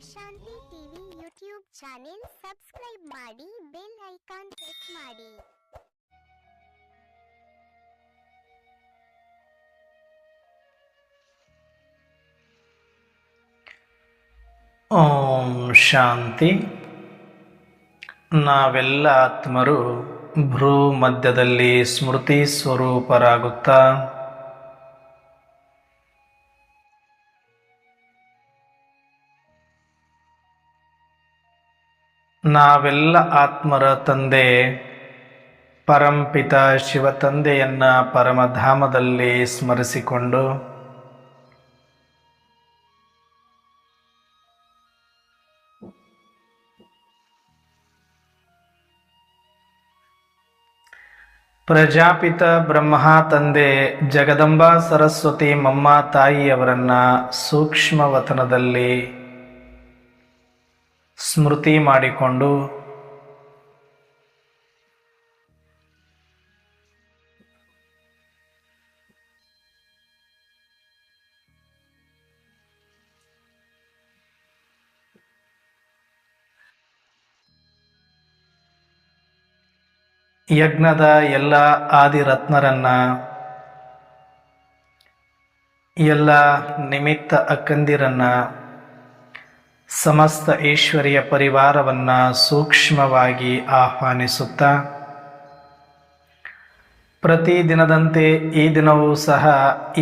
ಶಾಂತಿ TV YouTube channel subscribe ಮಾಡಿ, bell icon press ಮಾಡಿ. ಓಂ ಶಾಂತಿ. ನಾವೆಲ್ಲ ಆತ್ಮರು ಭ್ರೂ ಮಧ್ಯದಲ್ಲಿ ಸ್ಮೃತಿ ಸ್ವರೂಪರಾಗುತ್ತಾ ನಾವೆಲ್ಲ ಆತ್ಮರ ತಂದೆ ಪರಂಪಿತ ಶಿವ ತಂದೆಯನ್ನ ಪರಮಧಾಮದಲ್ಲಿ ಸ್ಮರಿಸಿಕೊಂಡು ಪ್ರಜಾಪಿತ ಬ್ರಹ್ಮ ತಂದೆ ಜಗದಂಬಾ ಸರಸ್ವತಿ ಮಮ್ಮ ತಾಯಿಯವರನ್ನ ಸೂಕ್ಷ್ಮವತನದಲ್ಲಿ ಸ್ಮೃತಿ ಮಾಡಿಕೊಂಡು ಯಜ್ಞದ ಎಲ್ಲ ಆದಿರತ್ನರನ್ನ, ಎಲ್ಲ ನಿಮಿತ್ತ ಅಕ್ಕಂದಿರನ್ನ, ಸಮಸ್ತ ಈಶ್ವರಿಯ ಪರಿವಾರವನ್ನು ಸೂಕ್ಷ್ಮವಾಗಿ ಆಹ್ವಾನಿಸುತ್ತಾ ಪ್ರತಿದಿನದಂತೆ ಈ ದಿನವೂ ಸಹ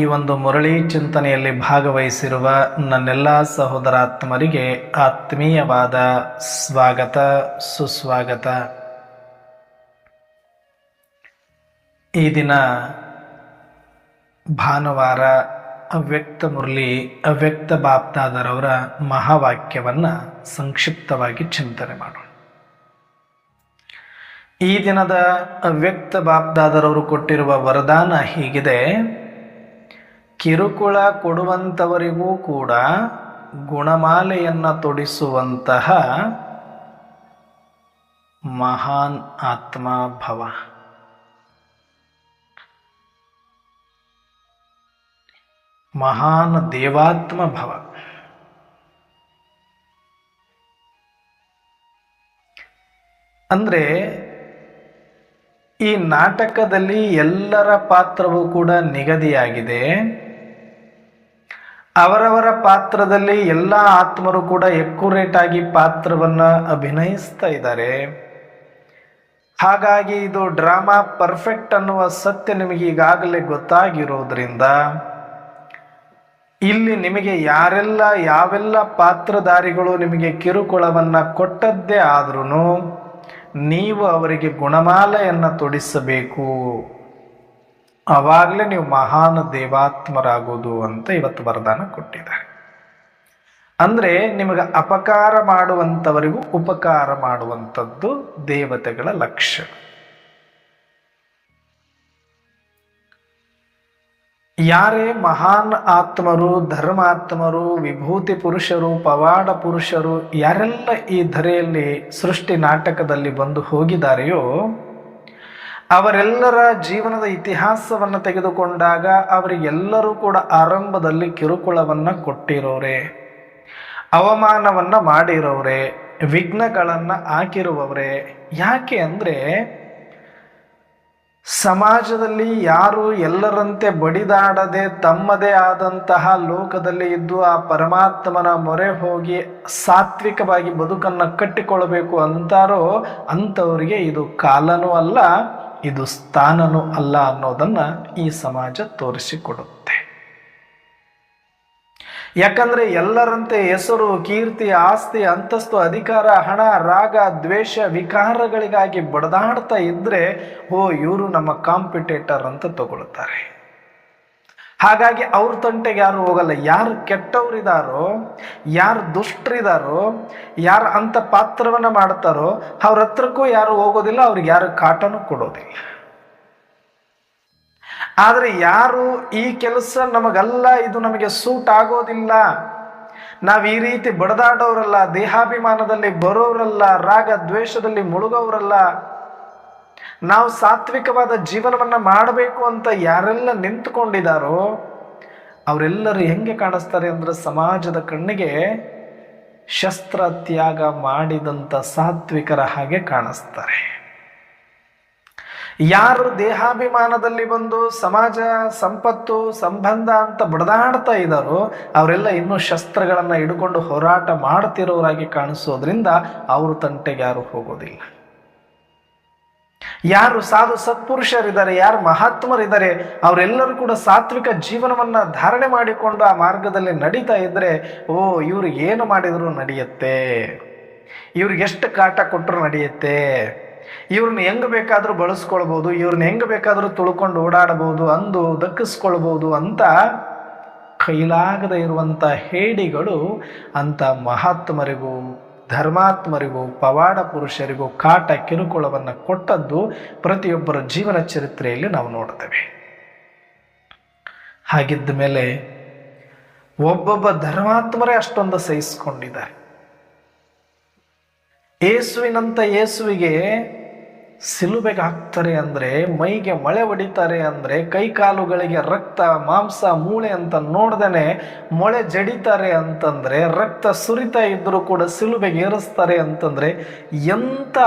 ಈ ಒಂದು ಮುರಳಿ ಚಿಂತನೆಯಲ್ಲಿ ಭಾಗವಹಿಸಿರುವ ನನ್ನೆಲ್ಲ ಸಹೋದರಾತ್ಮರಿಗೆ ಆತ್ಮೀಯವಾದ ಸ್ವಾಗತ, ಸುಸ್ವಾಗತ. ಈ ದಿನ ಭಾನುವಾರ ಅವ್ಯಕ್ತ ಮುರಳಿ ಅವ್ಯಕ್ತ ಬಾಪ್ದಾದರವರ ಮಹಾವಾಕ್ಯವನ್ನು ಸಂಕ್ಷಿಪ್ತವಾಗಿ ಚಿಂತನೆ ಮಾಡೋಣ. ಈ ದಿನದ ಅವ್ಯಕ್ತ ಬಾಪ್ದಾದರವರು ಕೊಟ್ಟಿರುವ ವರದಾನ ಹೀಗಿದೆ: ಕಿರುಕುಳ ಕೊಡುವಂಥವರಿಗೂ ಕೂಡ ಗುಣಮಾಲೆಯನ್ನು ತೊಡಿಸುವಂತಹ ಮಹಾನ್ ಆತ್ಮ ಭವ. ಮಹಾನ್ ದೇವಾತ್ಮ ಭವ. ಅಂದ್ರೆ ಈ ನಾಟಕದಲ್ಲಿ ಎಲ್ಲರ ಪಾತ್ರವೂ ಕೂಡ ನಿಗದಿಯಾಗಿದೆ. ಅವರವರ ಪಾತ್ರದಲ್ಲಿ ಎಲ್ಲ ಆತ್ಮರು ಕೂಡ ಎಕ್ಯುರೇಟ್ ಆಗಿ ಪಾತ್ರವನ್ನ ಅಭಿನಯಿಸ್ತಾ ಇದ್ದಾರೆ. ಹಾಗಾಗಿ ಇದು ಡ್ರಾಮಾ ಪರ್ಫೆಕ್ಟ್ ಅನ್ನುವ ಸತ್ಯ ನಿಮಗೆ ಈಗಾಗಲೇ ಗೊತ್ತಾಗಿರೋದ್ರಿಂದ ಇಲ್ಲಿ ನಿಮಗೆ ಯಾರೆಲ್ಲ ಯಾವೆಲ್ಲ ಪಾತ್ರಧಾರಿಗಳು ನಿಮಗೆ ಕಿರುಕುಳವನ್ನು ಕೊಟ್ಟದ್ದೇ ಆದ್ರೂ ನೀವು ಅವರಿಗೆ ಗುಣಮಾಲೆಯನ್ನು ತೊಡಿಸಬೇಕು. ಆವಾಗಲೇ ನೀವು ಮಹಾನ್ ದೇವಾತ್ಮರಾಗೋದು ಅಂತ ಇವತ್ತು ವರದಾನ ಕೊಟ್ಟಿದ್ದಾರೆ. ಅಂದರೆ ನಿಮಗೆ ಅಪಕಾರ ಮಾಡುವಂಥವರಿಗೂ ಉಪಕಾರ ಮಾಡುವಂಥದ್ದು ದೇವತೆಗಳ ಲಕ್ಷ್ಯ. ಯಾರೇ ಮಹಾನ್ ಆತ್ಮರು, ಧರ್ಮಾತ್ಮರು, ವಿಭೂತಿ ಪುರುಷರು, ಪವಾಡ ಪುರುಷರು ಯಾರೆಲ್ಲ ಈ ಧರೆಯಲ್ಲಿ ಸೃಷ್ಟಿ ನಾಟಕದಲ್ಲಿ ಬಂದು ಹೋಗಿದ್ದಾರೆಯೋ ಅವರೆಲ್ಲರ ಜೀವನದ ಇತಿಹಾಸವನ್ನು ತೆಗೆದುಕೊಂಡಾಗ ಅವರಿಗೆಲ್ಲರೂ ಕೂಡ ಆರಂಭದಲ್ಲಿ ಕಿರುಕುಳವನ್ನು ಕೊಟ್ಟಿರೋರೆ, ಅವಮಾನವನ್ನು ಮಾಡಿರೋರೆ, ವಿಘ್ನಗಳನ್ನು ಹಾಕಿರುವವರೇ. ಯಾಕೆ ಅಂದರೆ ಸಮಾಜದಲ್ಲಿ ಯಾರು ಎಲ್ಲರಂತೆ ಬಡಿದಾಡದೆ ತಮ್ಮದೇ ಆದಂತಹ ಲೋಕದಲ್ಲಿ ಇದ್ದು ಆ ಪರಮಾತ್ಮನ ಮೊರೆ ಹೋಗಿ ಸಾತ್ವಿಕವಾಗಿ ಬದುಕನ್ನು ಕಟ್ಟಿಕೊಳ್ಳಬೇಕು ಅಂತಾರೋ ಅಂಥವರಿಗೆ ಇದು ಕಾಲನೂ ಅಲ್ಲ, ಇದು ಸ್ಥಾನನೂ ಅಲ್ಲ ಅನ್ನೋದನ್ನು ಈ ಸಮಾಜ ತೋರಿಸಿಕೊಡುತ್ತೆ. ಯಾಕಂದ್ರೆ ಎಲ್ಲರಂತೆ ಹೆಸರು, ಕೀರ್ತಿ, ಆಸ್ತಿ, ಅಂತಸ್ತು, ಅಧಿಕಾರ, ಹಣ, ರಾಗ, ದ್ವೇಷ, ವಿಕಾರಗಳಿಗಾಗಿ ಬಡದಾಡ್ತಾ ಇದ್ರೆ ಇವರು ನಮ್ಮ ಕಾಂಪಿಟೇಟರ್ ಅಂತ ತಗೊಳ್ತಾರೆ. ಹಾಗಾಗಿ ಅವ್ರ ತಂಟೆಗೆ ಯಾರು ಹೋಗಲ್ಲ. ಯಾರು ಕೆಟ್ಟವರಿದಾರೋ, ಯಾರು ದುಷ್ಟರಿದಾರೋ, ಯಾರು ಅಂತ ಪಾತ್ರವನ್ನ ಮಾಡ್ತಾರೋ ಅವ್ರ ಹತ್ರಕ್ಕೂ ಯಾರು ಹೋಗೋದಿಲ್ಲ, ಅವ್ರಿಗೆ ಯಾರು ಕಾಟನೂ ಕೊಡೋದಿಲ್ಲ. ಆದರೆ ಯಾರು ಈ ಕೆಲಸ ನಮಗಲ್ಲ, ಇದು ನಮಗೆ ಸೂಟ್ ಆಗೋದಿಲ್ಲ, ನಾವು ಈ ರೀತಿ ಬಡದಾಡೋರಲ್ಲ, ದೇಹಾಭಿಮಾನದಲ್ಲಿ ಬರೋರಲ್ಲ, ರಾಗ ದ್ವೇಷದಲ್ಲಿ ಮುಳುಗೋರಲ್ಲ, ನಾವು ಸಾತ್ವಿಕವಾದ ಜೀವನವನ್ನು ಮಾಡಬೇಕು ಅಂತ ಯಾರೆಲ್ಲ ನಿಂತುಕೊಂಡಿದ್ದಾರೋ ಅವರೆಲ್ಲರೂ ಹೆಂಗೆ ಕಾಣಿಸ್ತಾರೆ ಅಂದ್ರೆ ಸಮಾಜದ ಕಣ್ಣಿಗೆ ಶಸ್ತ್ರ ತ್ಯಾಗ ಮಾಡಿದಂಥ ಸಾತ್ವಿಕರ ಹಾಗೆ ಕಾಣಿಸ್ತಾರೆ. ಯಾರು ದೇಹಾಭಿಮಾನದಲ್ಲಿ ಬಂದು ಸಮಾಜ, ಸಂಪತ್ತು, ಸಂಬಂಧ ಅಂತ ಬಡದಾಡ್ತಾ ಇದ್ದಾರೋ ಅವರೆಲ್ಲ ಇನ್ನೂ ಶಸ್ತ್ರಗಳನ್ನು ಹಿಡ್ಕೊಂಡು ಹೋರಾಟ ಮಾಡ್ತಿರೋರಾಗಿ ಕಾಣಿಸೋದ್ರಿಂದ ಅವರು ತಂಟೆಗೆ ಯಾರು ಹೋಗೋದಿಲ್ಲ. ಯಾರು ಸಾಧು ಸತ್ಪುರುಷರಿದ್ದಾರೆ, ಯಾರು ಮಹಾತ್ಮರಿದ್ದಾರೆ, ಅವರೆಲ್ಲರೂ ಕೂಡ ಸಾತ್ವಿಕ ಜೀವನವನ್ನ ಧಾರಣೆ ಮಾಡಿಕೊಂಡು ಆ ಮಾರ್ಗದಲ್ಲಿ ನಡೀತಾ ಇದ್ರೆ, ಓ ಇವ್ರಿಗೆ ಏನು ಮಾಡಿದ್ರು ನಡೆಯುತ್ತೆ, ಇವ್ರಿಗೆ ಎಷ್ಟು ಕಾಟ ಕೊಟ್ಟರು ನಡೆಯುತ್ತೆ, ಇವ್ರನ್ನ ಹೆಂಗ್ ಬೇಕಾದ್ರೂ ಬಳಸ್ಕೊಳ್ಬಹುದು, ಇವ್ರನ್ನ ಹೆಂಗ್ ಬೇಕಾದ್ರೂ ತುಳ್ಕೊಂಡು ಓಡಾಡಬಹುದು, ಅಂದು ದಕ್ಕಿಸ್ಕೊಳ್ಬಹುದು ಅಂತ ಕೈಲಾಗದೆ ಇರುವಂತ ಹೇಡಿಗಳು ಅಂತ ಮಹಾತ್ಮರಿಗೂ ಧರ್ಮಾತ್ಮರಿಗೂ ಪವಾಡ ಪುರುಷರಿಗೂ ಕಾಟ ಕಿರುಕುಳವನ್ನು ಕೊಟ್ಟದ್ದು ಪ್ರತಿಯೊಬ್ಬರ ಜೀವನ ಚರಿತ್ರೆಯಲ್ಲಿ ನಾವು ನೋಡ್ತೇವೆ. ಹಾಗಿದ್ದ ಮೇಲೆ ಒಬ್ಬೊಬ್ಬ ಧರ್ಮಾತ್ಮರೇ ಅಷ್ಟೊಂದು ಸಹಿಸಿಕೊಂಡಿದ್ದಾರೆ. ಯೇಸುವಿನಂತ ಯೇಸುವಿಗೆ ಸಿಲುಬೆಗೆ ಹಾಕ್ತಾರೆ ಅಂದ್ರೆ, ಮೈಗೆ ಮಳೆ ಹೊಡಿತಾರೆ ಅಂದ್ರೆ, ಕೈಕಾಲುಗಳಿಗೆ ರಕ್ತ ಮಾಂಸ ಮೂಳೆ ಅಂತ ನೋಡ್ದೇನೆ ಮೊಳೆ ಜಡಿತಾರೆ ಅಂತಂದ್ರೆ, ರಕ್ತ ಸುರಿತಾ ಇದ್ರೂ ಕೂಡ ಸಿಲುಬೆಗೆ ಏರಿಸ್ತಾರೆ ಅಂತಂದ್ರೆ ಎಂತ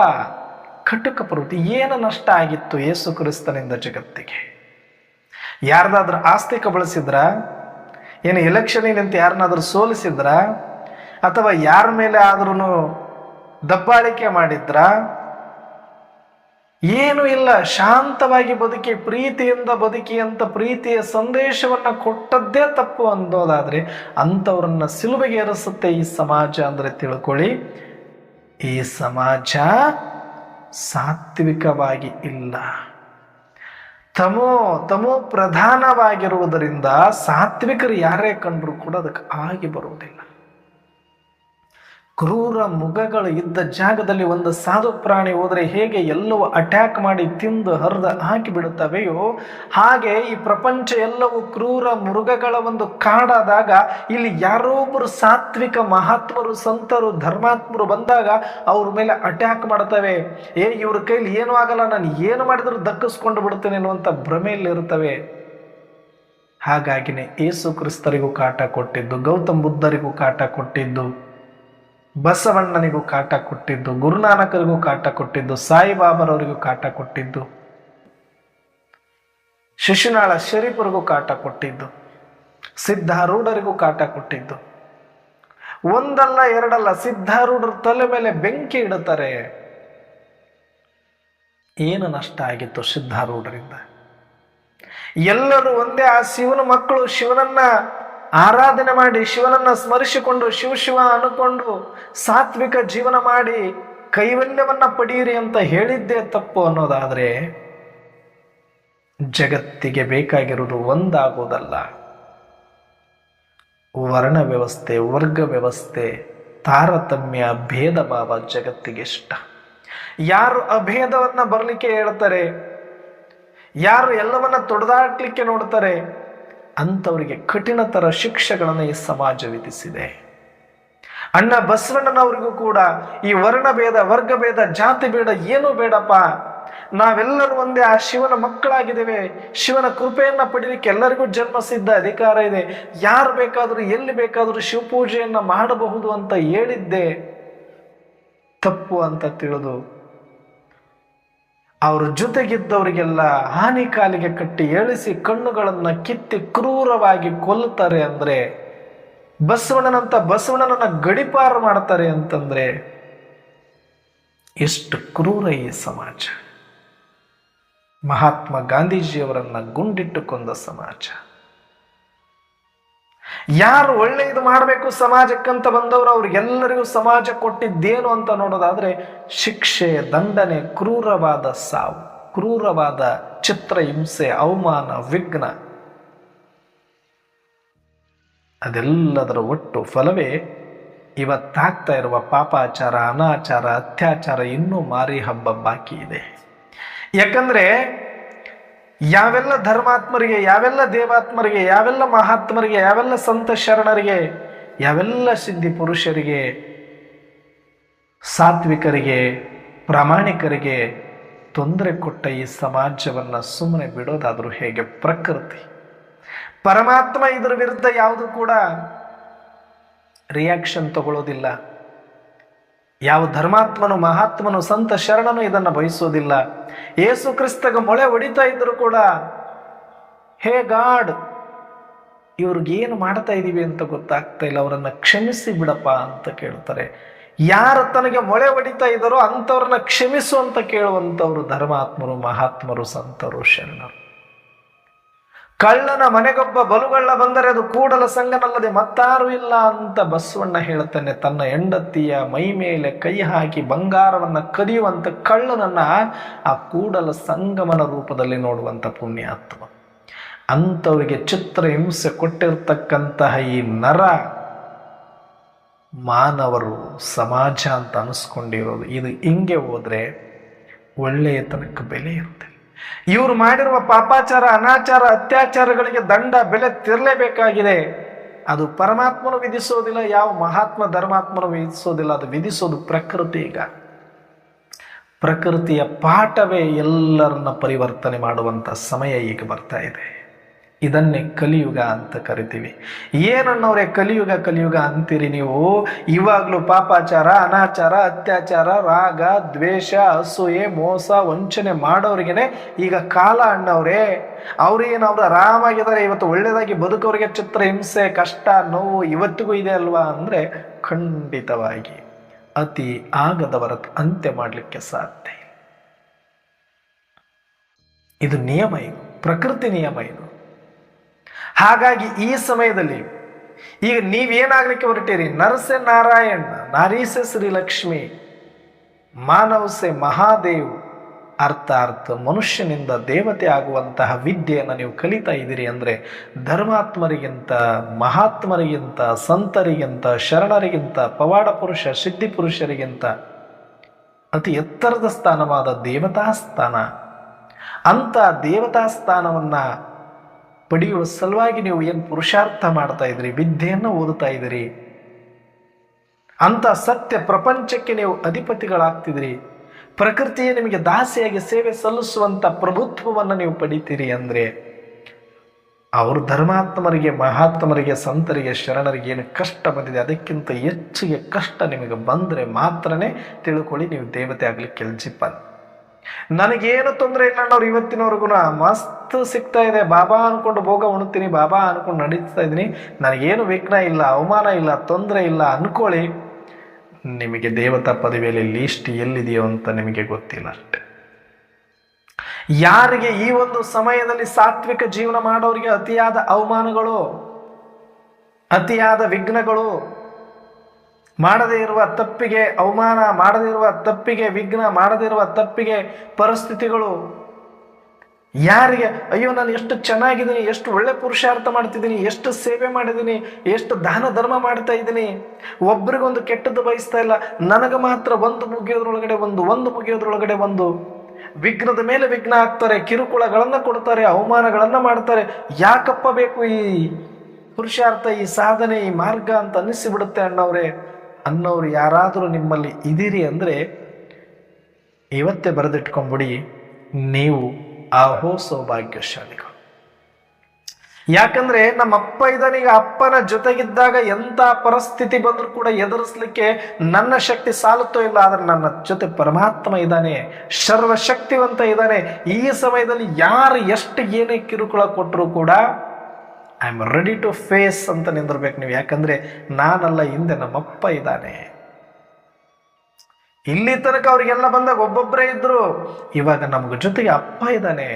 ಕಟುಕ ಪ್ರವೃತ್ತಿ. ಏನು ನಷ್ಟ ಆಗಿತ್ತು ಯೇಸು ಕ್ರಿಸ್ತನಿಂದ ಜಗತ್ತಿಗೆ? ಯಾರ್ದಾದ್ರೂ ಆಸ್ತಿ ಕಬಳಿಸಿದ್ರ? ಏನು ಎಲೆಕ್ಷನಿನಂತ ಯಾರನ್ನಾದ್ರೂ ಸೋಲಿಸಿದ್ರ? ಅಥವಾ ಯಾರ ಮೇಲೆ ಆದ್ರೂ ದಬ್ಬಾಳಿಕೆ ಮಾಡಿದ್ರ? ಏನು ಇಲ್ಲ, ಶಾಂತವಾಗಿ ಬದುಕಿ ಪ್ರೀತಿಯಿಂದ ಬದುಕಿ ಅಂತ ಪ್ರೀತಿಯ ಸಂದೇಶವನ್ನ ಕೊಟ್ಟದ್ದೇ ತಪ್ಪು ಅನ್ನೋದಾದ್ರೆ ಅಂಥವ್ರನ್ನ ಸಿಲುಬೆಗೆ ಏರಿಸುತ್ತೆ ಈ ಸಮಾಜ ಅಂದ್ರೆ ತಿಳ್ಕೊಳ್ಳಿ, ಈ ಸಮಾಜ ಸಾತ್ವಿಕವಾಗಿ ಇಲ್ಲ. ತಮೋ ಪ್ರಧಾನವಾಗಿರುವುದರಿಂದ ಸಾತ್ವಿಕರು ಯಾರೇ ಕಂಡ್ರು ಕೂಡ ಅದಕ್ಕೆ ಆಗಿ ಬರುವುದಿಲ್ಲ. ಕ್ರೂರ ಮೃಗಗಳು ಇದ್ದ ಜಾಗದಲ್ಲಿ ಒಂದು ಸಾಧು ಪ್ರಾಣಿ ಹೋದರೆ ಹೇಗೆ ಎಲ್ಲವೂ ಅಟ್ಯಾಕ್ ಮಾಡಿ ತಿಂದು ಹರಿದು ಹಾಕಿ ಬಿಡುತ್ತವೆಯೋ, ಹಾಗೆ ಈ ಪ್ರಪಂಚ ಎಲ್ಲವೂ ಕ್ರೂರ ಮೃಗಗಳ ಒಂದು ಕಾಡಾದಾಗ ಇಲ್ಲಿ ಯಾರೋ ಒಬ್ಬರು ಸಾತ್ವಿಕ ಮಹಾತ್ಮರು, ಸಂತರು, ಧರ್ಮಾತ್ಮರು ಬಂದಾಗ ಅವ್ರ ಮೇಲೆ ಅಟ್ಯಾಕ್ ಮಾಡ್ತವೆ. ಇವ್ರ ಕೈಲಿ ಏನೂ ಆಗಲ್ಲ, ನಾನು ಏನು ಮಾಡಿದ್ರು ದಕ್ಕಿಸ್ಕೊಂಡು ಬಿಡ್ತೇನೆ ಅನ್ನುವಂಥ ಭ್ರಮೆಯಲ್ಲಿ ಇರ್ತವೆ. ಹಾಗಾಗಿನೇ ಯೇಸು ಕ್ರಿಸ್ತರಿಗೂ ಕಾಟ ಕೊಟ್ಟಿದ್ದು, ಗೌತಮ್ ಬುದ್ಧರಿಗೂ ಕಾಟ ಕೊಟ್ಟಿದ್ದು, ಬಸವಣ್ಣನಿಗೂ ಕಾಟ ಕೊಟ್ಟಿದ್ದು, ಗುರುನಾನಕರಿಗೂ ಕಾಟ ಕೊಟ್ಟಿದ್ದು, ಸಾಯಿಬಾಬರವರಿಗೂ ಕಾಟ ಕೊಟ್ಟಿದ್ದು, ಶಿಶುನಾಳ ಶರೀಫರಿಗೂ ಕಾಟ ಕೊಟ್ಟಿದ್ದು, ಸಿದ್ಧಾರೂಢರಿಗೂ ಕಾಟ ಕೊಟ್ಟಿದ್ದು. ಒಂದಲ್ಲ ಎರಡಲ್ಲ, ಸಿದ್ಧಾರೂಢರ ತಲೆ ಮೇಲೆ ಬೆಂಕಿ ಇಡುತ್ತಾರೆ. ಏನು ನಷ್ಟ ಆಗಿತ್ತು ಸಿದ್ಧಾರೂಢರಿಂದ? ಎಲ್ಲರೂ ಒಂದೇ ಆ ಶಿವನ ಮಕ್ಕಳು, ಶಿವನನ್ನ ಆರಾಧನೆ ಮಾಡಿ, ಶಿವನನ್ನ ಸ್ಮರಿಸಿಕೊಂಡು ಶಿವ ಶಿವ ಅನ್ಕೊಂಡು ಸಾತ್ವಿಕ ಜೀವನ ಮಾಡಿ ಕೈವಲ್ಯವನ್ನ ಪಡೆಯಿರಿ ಅಂತ ಹೇಳಿದ್ದೇ ತಪ್ಪು ಅನ್ನೋದಾದ್ರೆ, ಜಗತ್ತಿಗೆ ಬೇಕಾಗಿರುವುದು ಒಂದಾಗುವುದಲ್ಲ, ವರ್ಣ ವ್ಯವಸ್ಥೆ, ವರ್ಗ ವ್ಯವಸ್ಥೆ, ತಾರತಮ್ಯ, ಭೇದ ಭಾವ ಜಗತ್ತಿಗೆ ಇಷ್ಟ. ಯಾರು ಅಭೇದವನ್ನ ಬರಲಿಕ್ಕೆ ಹೇಳ್ತಾರೆ, ಯಾರು ಎಲ್ಲವನ್ನ ತೊಡೆದಾಟ್ಲಿಕ್ಕೆ ನೋಡ್ತಾರೆ, ಅಂಥವರಿಗೆ ಕಠಿಣತರ ಶಿಕ್ಷೆಗಳನ್ನು ಈ ಸಮಾಜ ವಿಧಿಸಿದೆ. ಅಣ್ಣ ಬಸವಣ್ಣನವರಿಗೂ ಕೂಡ ಈ ವರ್ಣಭೇದ, ವರ್ಗಭೇದ, ಜಾತಿ ಬೇಡ, ಏನೂ ಬೇಡಪ್ಪ, ನಾವೆಲ್ಲರೂ ಒಂದೇ ಆ ಶಿವನ ಮಕ್ಕಳಾಗಿದ್ದೇವೆ, ಶಿವನ ಕೃಪೆಯನ್ನ ಪಡೀಲಿಕ್ಕೆ ಎಲ್ಲರಿಗೂ ಜನ್ಮಸಿದ್ಧ ಅಧಿಕಾರ ಇದೆ, ಯಾರು ಬೇಕಾದರೂ ಎಲ್ಲಿ ಬೇಕಾದರೂ ಶಿವಪೂಜೆಯನ್ನ ಮಾಡಬಹುದು ಅಂತ ಹೇಳಿದ್ದೆ ತಪ್ಪು ಅಂತ ತಿಳಿದು ಅವ್ರ ಜೊತೆಗಿದ್ದವರಿಗೆಲ್ಲ ಹಾನಿ ಕಾಲಿಗೆ ಕಟ್ಟಿ ಎಳಿಸಿ ಕಣ್ಣುಗಳನ್ನ ಕಿತ್ತಿ ಕ್ರೂರವಾಗಿ ಕೊಲ್ಲುತ್ತಾರೆ ಅಂದ್ರೆ, ಬಸವಣ್ಣನನ್ನ ಗಡಿಪಾರು ಮಾಡ್ತಾರೆ ಅಂತಂದ್ರೆ ಎಷ್ಟು ಕ್ರೂರ ಈ ಸಮಾಜ. ಮಹಾತ್ಮ ಗಾಂಧೀಜಿಯವರನ್ನ ಗುಂಡಿಟ್ಟು ಕೊಂದ ಸಮಾಜ. ಯಾರು ಒಳ್ಳೆಯದು ಮಾಡಬೇಕು ಸಮಾಜಕ್ಕಂತ ಬಂದವರು ಅವ್ರಿಗೆಲ್ಲರಿಗೂ ಸಮಾಜ ಕೊಟ್ಟಿದ್ದೇನು ಅಂತ ನೋಡೋದಾದ್ರೆ ಶಿಕ್ಷೆ, ದಂಡನೆ, ಕ್ರೂರವಾದ ಸಾವು, ಕ್ರೂರವಾದ ಚಿತ್ರ ಹಿಂಸೆ, ಅವಮಾನ, ವಿಘ್ನ. ಅದೆಲ್ಲದರ ಒಟ್ಟು ಫಲವೇ ಇವತ್ತಾಗ್ತಾ ಇರುವ ಪಾಪಾಚಾರ, ಅನಾಚಾರ, ಅತ್ಯಾಚಾರ ಇನ್ನೂ ಮಾರಿ ಹಬ್ಬ ಬಾಕಿ ಇದೆ. ಯಾಕಂದ್ರೆ ಯಾವೆಲ್ಲ ಧರ್ಮಾತ್ಮರಿಗೆ, ಯಾವೆಲ್ಲ ದೇವಾತ್ಮರಿಗೆ, ಯಾವೆಲ್ಲ ಮಹಾತ್ಮರಿಗೆ, ಯಾವೆಲ್ಲ ಸಂತ ಶರಣರಿಗೆ, ಯಾವೆಲ್ಲ ಸಿದ್ಧಿ ಪುರುಷರಿಗೆ, ಸಾತ್ವಿಕರಿಗೆ, ಪ್ರಾಮಾಣಿಕರಿಗೆ ತೊಂದರೆ ಕೊಟ್ಟ ಈ ಸಮಾಜವನ್ನ ಸುಮ್ಮನೆ ಬಿಡೋದಾದ್ರೂ ಹೇಗೆ? ಪ್ರಕೃತಿ, ಪರಮಾತ್ಮ ಇದರ ವಿರುದ್ಧ ಯಾವುದು ಕೂಡ ರಿಯಾಕ್ಷನ್ ತಗೊಳ್ಳೋದಿಲ್ಲ. ಯಾವ ಧರ್ಮಾತ್ಮನು ಮಹಾತ್ಮನು ಸಂತ ಶರಣನು ಇದನ್ನು ಬಯಸೋದಿಲ್ಲ. ಯೇಸು ಕ್ರಿಸ್ತಗ ಮೊಳೆ ಹೊಡಿತಾ ಇದ್ರು ಕೂಡ, ಹೇ ಗಾಡ್, ಇವ್ರಿಗೇನು ಮಾಡ್ತಾ ಇದ್ದೀವಿ ಅಂತ ಗೊತ್ತಾಗ್ತಾ ಇಲ್ಲ, ಅವರನ್ನು ಕ್ಷಮಿಸಿ ಬಿಡಪ್ಪ ಅಂತ ಕೇಳ್ತಾರೆ. ಯಾರು ತನಗೆ ಮೊಳೆ ಹೊಡಿತಾ ಇದ್ದಾರೋ ಅಂಥವ್ರನ್ನ ಕ್ಷಮಿಸು ಅಂತ ಕೇಳುವಂಥವ್ರು ಧರ್ಮಾತ್ಮರು, ಮಹಾತ್ಮರು, ಸಂತರು, ಶರಣರು. ಕಳ್ಳನ ಮನೆಗೊಬ್ಬ ಬಲುಗಳ್ಳ ಬಂದರೆ ಅದು ಕೂಡಲ ಸಂಗನಲ್ಲದೆ ಮತ್ತಾರು ಇಲ್ಲ ಅಂತ ಬಸವಣ್ಣ ಹೇಳ್ತಾನೆ. ತನ್ನ ಹೆಂಡತಿಯ ಮೈ ಮೇಲೆ ಕೈ ಹಾಕಿ ಬಂಗಾರವನ್ನ ಕದಿಯುವಂತ ಕಳ್ಳನನ್ನ ಆ ಕೂಡಲ ಸಂಗಮನ ರೂಪದಲ್ಲಿ ನೋಡುವಂತ ಪುಣ್ಯಾತ್ಮ. ಅಂಥವರಿಗೆ ಚಿತ್ರ ಹಿಂಸೆ ಕೊಟ್ಟಿರ್ತಕ್ಕಂತಹ ಈ ನರ ಮಾನವರು, ಸಮಾಜ ಅಂತ ಅನಿಸ್ಕೊಂಡಿರೋದು. ಇದು ಹಿಂಗೆ ಹೋದ್ರೆ ಒಳ್ಳೆಯ ತನಕ ಬೆಲೆ ಇರುತ್ತೆ. ಇವರು ಮಾಡಿರುವ ಪಾಪಾಚಾರ, ಅನಾಚಾರ, ಅತ್ಯಾಚಾರಗಳಿಗೆ ದಂಡ, ಬೆಲೆ ತೆರಲೇಬೇಕಾಗಿದೆ. ಅದು ಪರಮಾತ್ಮನು ವಿಧಿಸೋದಿಲ್ಲ, ಯಾವ ಮಹಾತ್ಮ ಧರ್ಮಾತ್ಮನು ವಿಧಿಸೋದಿಲ್ಲ, ಅದು ವಿಧಿಸೋದು ಪ್ರಕೃತಿ. ಈಗ ಪ್ರಕೃತಿಯ ಪಾಠವೇ ಎಲ್ಲರನ್ನ ಪರಿವರ್ತನೆ ಮಾಡುವಂತ ಸಮಯ ಈಗ ಬರ್ತಾ ಇದೆ. ಇದನ್ನೇ ಕಲಿಯುಗ ಅಂತ ಕರಿತೀವಿ. ಏನನ್ನವ್ರೆ ಕಲಿಯುಗ ಕಲಿಯುಗ ಅಂತೀರಿ ನೀವು? ಇವಾಗ್ಲೂ ಪಾಪಾಚಾರ, ಅನಾಚಾರ, ಅತ್ಯಾಚಾರ, ರಾಗ, ದ್ವೇಷ, ಅಸೂಯೆ, ಮೋಸ, ವಂಚನೆ ಮಾಡೋರಿಗೇನೆ ಈಗ ಕಾಲ ಅಣ್ಣವ್ರೆ. ಅವ್ರು ಆರಾಮಾಗಿದ್ದಾರೆ, ಇವತ್ತು ಒಳ್ಳೇದಾಗಿ ಬದುಕೋರಿಗೆ ಚಿತ್ರ ಹಿಂಸೆ, ಕಷ್ಟ, ನೋವು ಇವತ್ತಿಗೂ ಇದೆ ಅಲ್ವಾ ಅಂದ್ರೆ ಖಂಡಿತವಾಗಿ ಅತಿ ಆಗದವರ ಅಂತ್ಯ ಮಾಡಲಿಕ್ಕೆ ಸಾಧ್ಯ. ಇದು ನಿಯಮ, ಇದು ಪ್ರಕೃತಿ ನಿಯಮ ಇದು. ಹಾಗಾಗಿ ಈ ಸಮಯದಲ್ಲಿ ಈಗ ನೀವೇನಾಗ್ಲಿಕ್ಕೆ ಹೊರಟಿರಿ? ನರಸೆ ನಾರಾಯಣ, ನಾರೀಸೆ ಶ್ರೀಲಕ್ಷ್ಮಿ, ಮಾನವಸೆ ಮಹಾದೇವ್, ಅರ್ಥಾತ್ ಮನುಷ್ಯನಿಂದ ದೇವತೆ ಆಗುವಂತಹ ವಿದ್ಯೆಯನ್ನು ನೀವು ಕಲಿತಾ ಇದ್ದೀರಿ ಅಂದರೆ ಧರ್ಮಾತ್ಮರಿಗಿಂತ, ಮಹಾತ್ಮರಿಗಿಂತ, ಸಂತರಿಗಿಂತ, ಶರಣರಿಗಿಂತ, ಪವಾಡ ಪುರುಷ, ಸಿದ್ಧಿ ಪುರುಷರಿಗಿಂತ ಅತಿ ಎತ್ತರದ ಸ್ಥಾನವಾದ ದೇವತಾ ಸ್ಥಾನ. ಅಂತ ದೇವತಾ ಸ್ಥಾನವನ್ನ ಪಡೆಯುವ ಸಲುವಾಗಿ ನೀವು ಏನು ಪುರುಷಾರ್ಥ ಮಾಡ್ತಾ ಇದ್ದೀರಿ, ವಿದ್ಯೆಯನ್ನು ಓದುತ್ತಾ ಇದ್ದೀರಿ, ಅಂತ ಸತ್ಯ ಪ್ರಪಂಚಕ್ಕೆ ನೀವು ಅಧಿಪತಿಗಳಾಗ್ತಿದ್ದೀರಿ, ಪ್ರಕೃತಿಯೇ ನಿಮಗೆ ದಾಸಿಯಾಗಿ ಸೇವೆ ಸಲ್ಲಿಸುವಂತ ಪ್ರಭುತ್ವವನ್ನು ನೀವು ಪಡಿತೀರಿ ಅಂದ್ರೆ ಅವರು ಧರ್ಮಾತ್ಮರಿಗೆ, ಮಹಾತ್ಮರಿಗೆ, ಸಂತರಿಗೆ, ಶರಣರಿಗೆ ಏನು ಕಷ್ಟ ಬಂದಿದೆ ಅದಕ್ಕಿಂತ ಹೆಚ್ಚಿಗೆ ಕಷ್ಟ ನಿಮಗೆ ಬಂದರೆ ಮಾತ್ರನೇ ತಿಳ್ಕೊಳ್ಳಿ ನೀವು ದೇವತೆ ಆಗ್ಲಿಕ್ಕೆ ಎಲ್ಜಿಪ್ಪ. ನನಗೇನು ತೊಂದರೆ ಇಲ್ಲ ಅನ್ನೋರು ಇವತ್ತಿನವರೆಗೂ ಮಸ್ತ್ ಸಿಗ್ತಾ ಇದೆ, ಬಾಬಾ ಅನ್ಕೊಂಡು ಭೋಗ ಉಣ್ತೀನಿ, ಬಾಬಾ ಅನ್ಕೊಂಡು ನಡೀತಾ ಇದ್ದೀನಿ, ನನಗೇನು ವಿಘ್ನ ಇಲ್ಲ, ಅವಮಾನ ಇಲ್ಲ, ತೊಂದರೆ ಇಲ್ಲ ಅನ್ಕೊಳ್ಳಿ. ನಿಮಗೆ ದೇವತಾ ಪದವಿಯಲ್ಲಿ ಲೀಸ್ಟ್ ಎಲ್ಲಿದೆಯೋ ಅಂತ ನಿಮಗೆ ಗೊತ್ತಿಲ್ಲ ಅಷ್ಟೆ. ಯಾರಿಗೆ ಈ ಒಂದು ಸಮಯದಲ್ಲಿ ಸಾತ್ವಿಕ ಜೀವನ ಮಾಡೋರಿಗೆ ಅತಿಯಾದ ಅವಮಾನಗಳು, ಅತಿಯಾದ ವಿಘ್ನಗಳು, ಮಾಡದೇ ಇರುವ ತಪ್ಪಿಗೆ ಅವಮಾನ, ಮಾಡದೇ ಇರುವ ತಪ್ಪಿಗೆ ವಿಘ್ನ, ಮಾಡದೇ ಇರುವ ತಪ್ಪಿಗೆ ಪರಿಸ್ಥಿತಿಗಳು, ಯಾರಿಗೆ ಅಯ್ಯೋ ನಾನು ಎಷ್ಟು ಚೆನ್ನಾಗಿದ್ದೀನಿ, ಎಷ್ಟು ಒಳ್ಳೆ ಪುರುಷಾರ್ಥ ಮಾಡ್ತಿದ್ದೀನಿ, ಎಷ್ಟು ಸೇವೆ ಮಾಡಿದ್ದೀನಿ, ಎಷ್ಟು ದಾನ ಧರ್ಮ ಮಾಡ್ತಾ ಇದ್ದೀನಿ, ಒಬ್ರಿಗೊಂದು ಕೆಟ್ಟದ್ದು ಬಯಸ್ತಾ ಇಲ್ಲ, ನನಗೆ ಮಾತ್ರ ಒಂದು ಮುಗಿಯೋದ್ರೊಳಗಡೆ ಒಂದು ವಿಘ್ನದ ಮೇಲೆ ವಿಘ್ನ ಆಗ್ತಾರೆ, ಕಿರುಕುಳಗಳನ್ನ ಕೊಡ್ತಾರೆ, ಅವಮಾನಗಳನ್ನ ಮಾಡ್ತಾರೆ. ಯಾಕಪ್ಪ ಬೇಕು ಈ ಪುರುಷಾರ್ಥ, ಈ ಸಾಧನೆ, ಈ ಮಾರ್ಗ ಅಂತ ಅನ್ನಿಸಿಬಿಡುತ್ತೆ ಅನ್ನೋರು ಯಾರಾದರೂ ನಿಮ್ಮಲ್ಲಿ ಇದ್ದೀರಿ ಅಂದರೆ ಇವತ್ತೇ ಬರೆದಿಟ್ಕೊಂಡ್ಬಿಡಿ, ನೀವು ಆಹೋ ಸೌಭಾಗ್ಯಶಾಲಿಗಳು. ಯಾಕಂದ್ರೆ ನಮ್ಮ ಅಪ್ಪ ಇದ್ದಾನೆ. ಈಗ ಅಪ್ಪನ ಜೊತೆಗಿದ್ದಾಗ ಎಂಥ ಪರಿಸ್ಥಿತಿ ಬಂದರೂ ಕೂಡ ಎದುರಿಸ್ಲಿಕ್ಕೆ ನನ್ನ ಶಕ್ತಿ ಸಾಲುತ್ತೋ ಇಲ್ಲ, ಆದ್ರೆ ನನ್ನ ಜೊತೆ ಪರಮಾತ್ಮ ಇದ್ದಾನೆ, ಸರ್ವಶಕ್ತಿವಂತ ಇದ್ದಾನೆ. ಈ ಸಮಯದಲ್ಲಿ ಯಾರು ಎಷ್ಟು ಏನೇ ಕಿರುಕುಳ ಕೊಟ್ಟರು ಕೂಡ I am ready to face ಅಂತ ನಿಂದಿರ್ಬೇಕು ನೀವು. ಯಾಕಂದ್ರೆ ನಾನಲ್ಲ, ಹಿಂದೆ ನಮ್ಮಪ್ಪ ಇದ್ದಾನೆ. ಇಲ್ಲಿ ತನಕ ಅವ್ರಿಗೆಲ್ಲ ಬಂದಾಗ ಒಬ್ಬೊಬ್ಬರೇ ಇದ್ರು, ಇವಾಗ ನಮ್ಗ ಜೊತೆಗೆ ಅಪ್ಪ ಇದ್ದಾನೆ.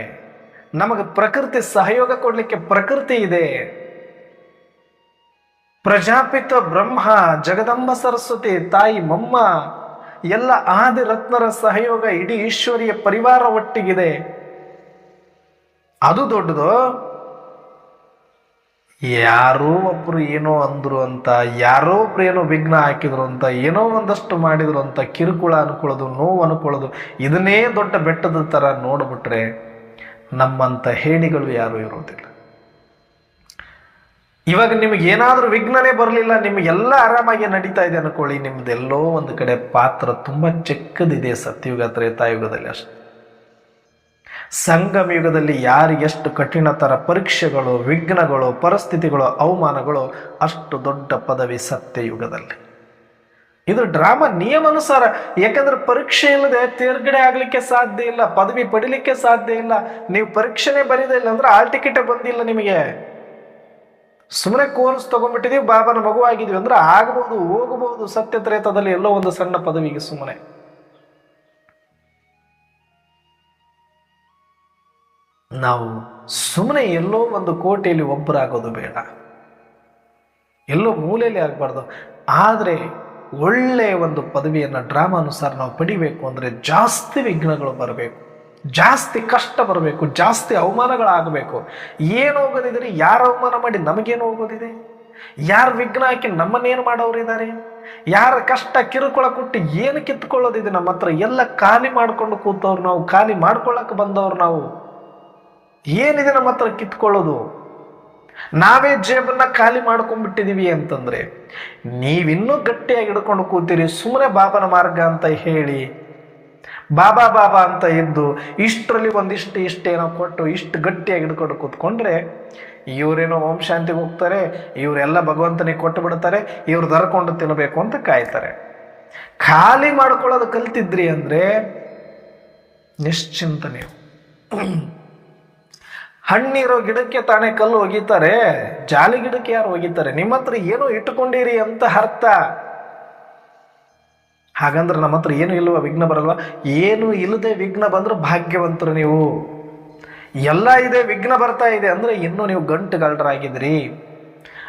ನಮಗೆ ಪ್ರಕೃತಿ ಸಹಯೋಗ ಕೊಡ್ಲಿಕ್ಕೆ ಪ್ರಕೃತಿ ಇದೆ. ಪ್ರಜಾಪಿತ ಬ್ರಹ್ಮ, ಜಗದಂಬ ಸರಸ್ವತಿ, ತಾಯಿ ಮಮ್ಮ, ಎಲ್ಲ ಆದಿ ರತ್ನರ ಸಹಯೋಗ, ಇಡೀ ಈಶ್ವರಿಯ ಪರಿವಾರ ಒಟ್ಟಿಗಿದೆ. ಅದು ದೊಡ್ಡದು. ಯಾರೋ ಒಬ್ರು ಏನೋ ಅಂದ್ರು ಅಂತ, ಯಾರೋ ಒಬ್ರು ಏನೋ ವಿಘ್ನ ಹಾಕಿದ್ರು ಅಂತ, ಏನೋ ಒಂದಷ್ಟು ಮಾಡಿದ್ರು ಅಂತ ಕಿರುಕುಳ ಅನ್ಕೊಳ್ಳೋದು, ನೋವು ಅನ್ಕೊಳ್ಳೋದು, ಇದನ್ನೇ ದೊಡ್ಡ ಬೆಟ್ಟದ ತರ ನೋಡ್ಬಿಟ್ರೆ ನಮ್ಮಂತ ಹೇಡಿಗಳು ಯಾರು ಇರೋದಿಲ್ಲ. ಇವಾಗ ನಿಮ್ಗೆ ಏನಾದ್ರೂ ವಿಘ್ನನೇ ಬರಲಿಲ್ಲ, ನಿಮ್ಗೆಲ್ಲ ಆರಾಮಾಗಿ ನಡೀತಾ ಇದೆ ಅನ್ಕೊಳ್ಳಿ, ನಿಮ್ದೆಲ್ಲೋ ಒಂದು ಕಡೆ ಪಾತ್ರ ತುಂಬಾ ಚಿಕ್ಕದಿದೆ. ಸತ್ಯಯುಗ, ತ್ರೇತಾಯುಗದಲ್ಲಿ ಅಷ್ಟೆ. ಸಂಗಮ ಯುಗದಲ್ಲಿ ಯಾರಿಗೆಷ್ಟು ಕಠಿಣತರ ಪರೀಕ್ಷೆಗಳು, ವಿಘ್ನಗಳು, ಪರಿಸ್ಥಿತಿಗಳು, ಅವಮಾನಗಳು, ಅಷ್ಟು ದೊಡ್ಡ ಪದವಿ ಸತ್ಯಯುಗದಲ್ಲಿ. ಇದು ಡ್ರಾಮಾ ನಿಯಮಾನುಸಾರ. ಯಾಕಂದ್ರೆ ಪರೀಕ್ಷೆ ಇಲ್ಲದೆ ತೇರ್ಗಡೆ ಆಗ್ಲಿಕ್ಕೆ ಸಾಧ್ಯ ಇಲ್ಲ, ಪದವಿ ಪಡಿಲಿಕ್ಕೆ ಸಾಧ್ಯ ಇಲ್ಲ. ನೀವು ಪರೀಕ್ಷೆನೇ ಬರೀದಿಲ್ಲ ಅಂದ್ರೆ ಆಲ್ ಟಿಕೆಟ್ ಬಂದಿಲ್ಲ ನಿಮಗೆ. ಸುಮ್ಮನೆ ಕೋರ್ಸ್ ತಗೊಂಡ್ಬಿಟ್ಟಿದೀವಿ, ಬಾಬಾನ ಮಗುವಾಗಿದೀವಿ ಅಂದ್ರೆ ಆಗಬಹುದು, ಹೋಗಬಹುದು ಸತ್ಯತ್ರೇತದಲ್ಲಿ ಎಲ್ಲೋ ಒಂದು ಸಣ್ಣ ಪದವಿಗೆ ಸುಮ್ಮನೆ. ನಾವು ಸುಮ್ಮನೆ ಎಲ್ಲೋ ಒಂದು ಕೋಟೆಯಲ್ಲಿ ಒಬ್ಬರಾಗೋದು ಬೇಡ, ಎಲ್ಲೋ ಮೂಲೆಯಲ್ಲಿ ಆಗಬಾರ್ದು. ಆದರೆ ಒಳ್ಳೆಯ ಒಂದು ಪದವಿಯನ್ನು ಡ್ರಾಮಾ ಅನುಸಾರ ನಾವು ಪಡಿಬೇಕು ಅಂದರೆ ಜಾಸ್ತಿ ವಿಘ್ನಗಳು ಬರಬೇಕು, ಜಾಸ್ತಿ ಕಷ್ಟ ಬರಬೇಕು, ಜಾಸ್ತಿ ಅವಮಾನಗಳಾಗಬೇಕು. ಏನು ಹೋಗೋದಿದ್ರೆ ಯಾರು ಅವಮಾನ ಮಾಡಿ ನಮಗೇನು ಹೋಗೋದಿದೆ? ಯಾರು ವಿಘ್ನ ಹಾಕಿ ನಮ್ಮನ್ನೇನು ಮಾಡೋರಿದ್ದಾರೆ? ಯಾರ ಕಷ್ಟ ಕಿರುಕುಳ ಕೊಟ್ಟು ಏನು ಕಿತ್ಕೊಳ್ಳೋದಿದೆ ನಮ್ಮ ಹತ್ರ? ಎಲ್ಲ ಖಾಲಿ ಮಾಡ್ಕೊಂಡು ಕೂತವ್ರು ನಾವು, ಖಾಲಿ ಮಾಡ್ಕೊಳ್ಳಕ್ಕೆ ಬಂದವ್ರು ನಾವು. ಏನಿದೆ ನಮ್ಮ ಹತ್ರ ಕಿತ್ಕೊಳ್ಳೋದು? ನಾವೇ ಜೇಬನ್ನ ಖಾಲಿ ಮಾಡ್ಕೊಂಡ್ಬಿಟ್ಟಿದೀವಿ ಅಂತಂದ್ರೆ ನೀವಿನ್ನೂ ಗಟ್ಟಿಯಾಗಿ ಹಿಡ್ಕೊಂಡು ಕೂತೀರಿ. ಸುಮ್ಮನೆ ಬಾಬನ ಮಾರ್ಗ ಅಂತ ಹೇಳಿ ಬಾಬಾ ಬಾಬಾ ಅಂತ ಇದ್ದು ಇಷ್ಟರಲ್ಲಿ ಒಂದಿಷ್ಟು ಇಷ್ಟೇನೋ ಕೊಟ್ಟು ಇಷ್ಟು ಗಟ್ಟಿಯಾಗಿ ಹಿಡ್ಕೊಂಡು ಕೂತ್ಕೊಂಡ್ರೆ ಇವರೇನೋ ಓಂ ಶಾಂತಿಗೆ ಹೋಗ್ತಾರೆ, ಇವರೆಲ್ಲ ಭಗವಂತನಿಗೆ ಕೊಟ್ಟು ಬಿಡ್ತಾರೆ, ಇವ್ರು ದರ್ಕೊಂಡು ತಿನ್ನಬೇಕು ಅಂತ ಕಾಯ್ತಾರೆ. ಖಾಲಿ ಮಾಡ್ಕೊಳ್ಳೋದು ಕಲ್ತಿದ್ರಿ ಅಂದ್ರೆ ನಿಶ್ಚಿಂತ ನೀವು. ಹಣ್ಣಿರೋ ಗಿಡಕ್ಕೆ ತಾನೇ ಕಲ್ಲು ಒಗಿತಾರೆ, ಜಾಲಿ ಗಿಡಕ್ಕೆ ಯಾರು ಒಗಿತಾರೆ? ನಿಮ್ಮ ಹತ್ರ ಏನೋ ಇಟ್ಟುಕೊಂಡಿರಿ ಅಂತ ಅರ್ಥ. ಹಾಗಂದ್ರೆ ನಮ್ಮ ಹತ್ರ ಏನು ಇಲ್ವಾ? ವಿಘ್ನ ಬರಲ್ವಾ? ಏನು ಇಲ್ಲದೆ ವಿಘ್ನ ಬಂದ್ರೆ ಭಾಗ್ಯವಂತರು ನೀವು. ಎಲ್ಲ ಇದೆ, ವಿಘ್ನ ಬರ್ತಾ ಇದೆ ಅಂದ್ರೆ ಇನ್ನೂ ನೀವು ಗಂಟುಗಾಲರಾಗಿದ್ರಿ.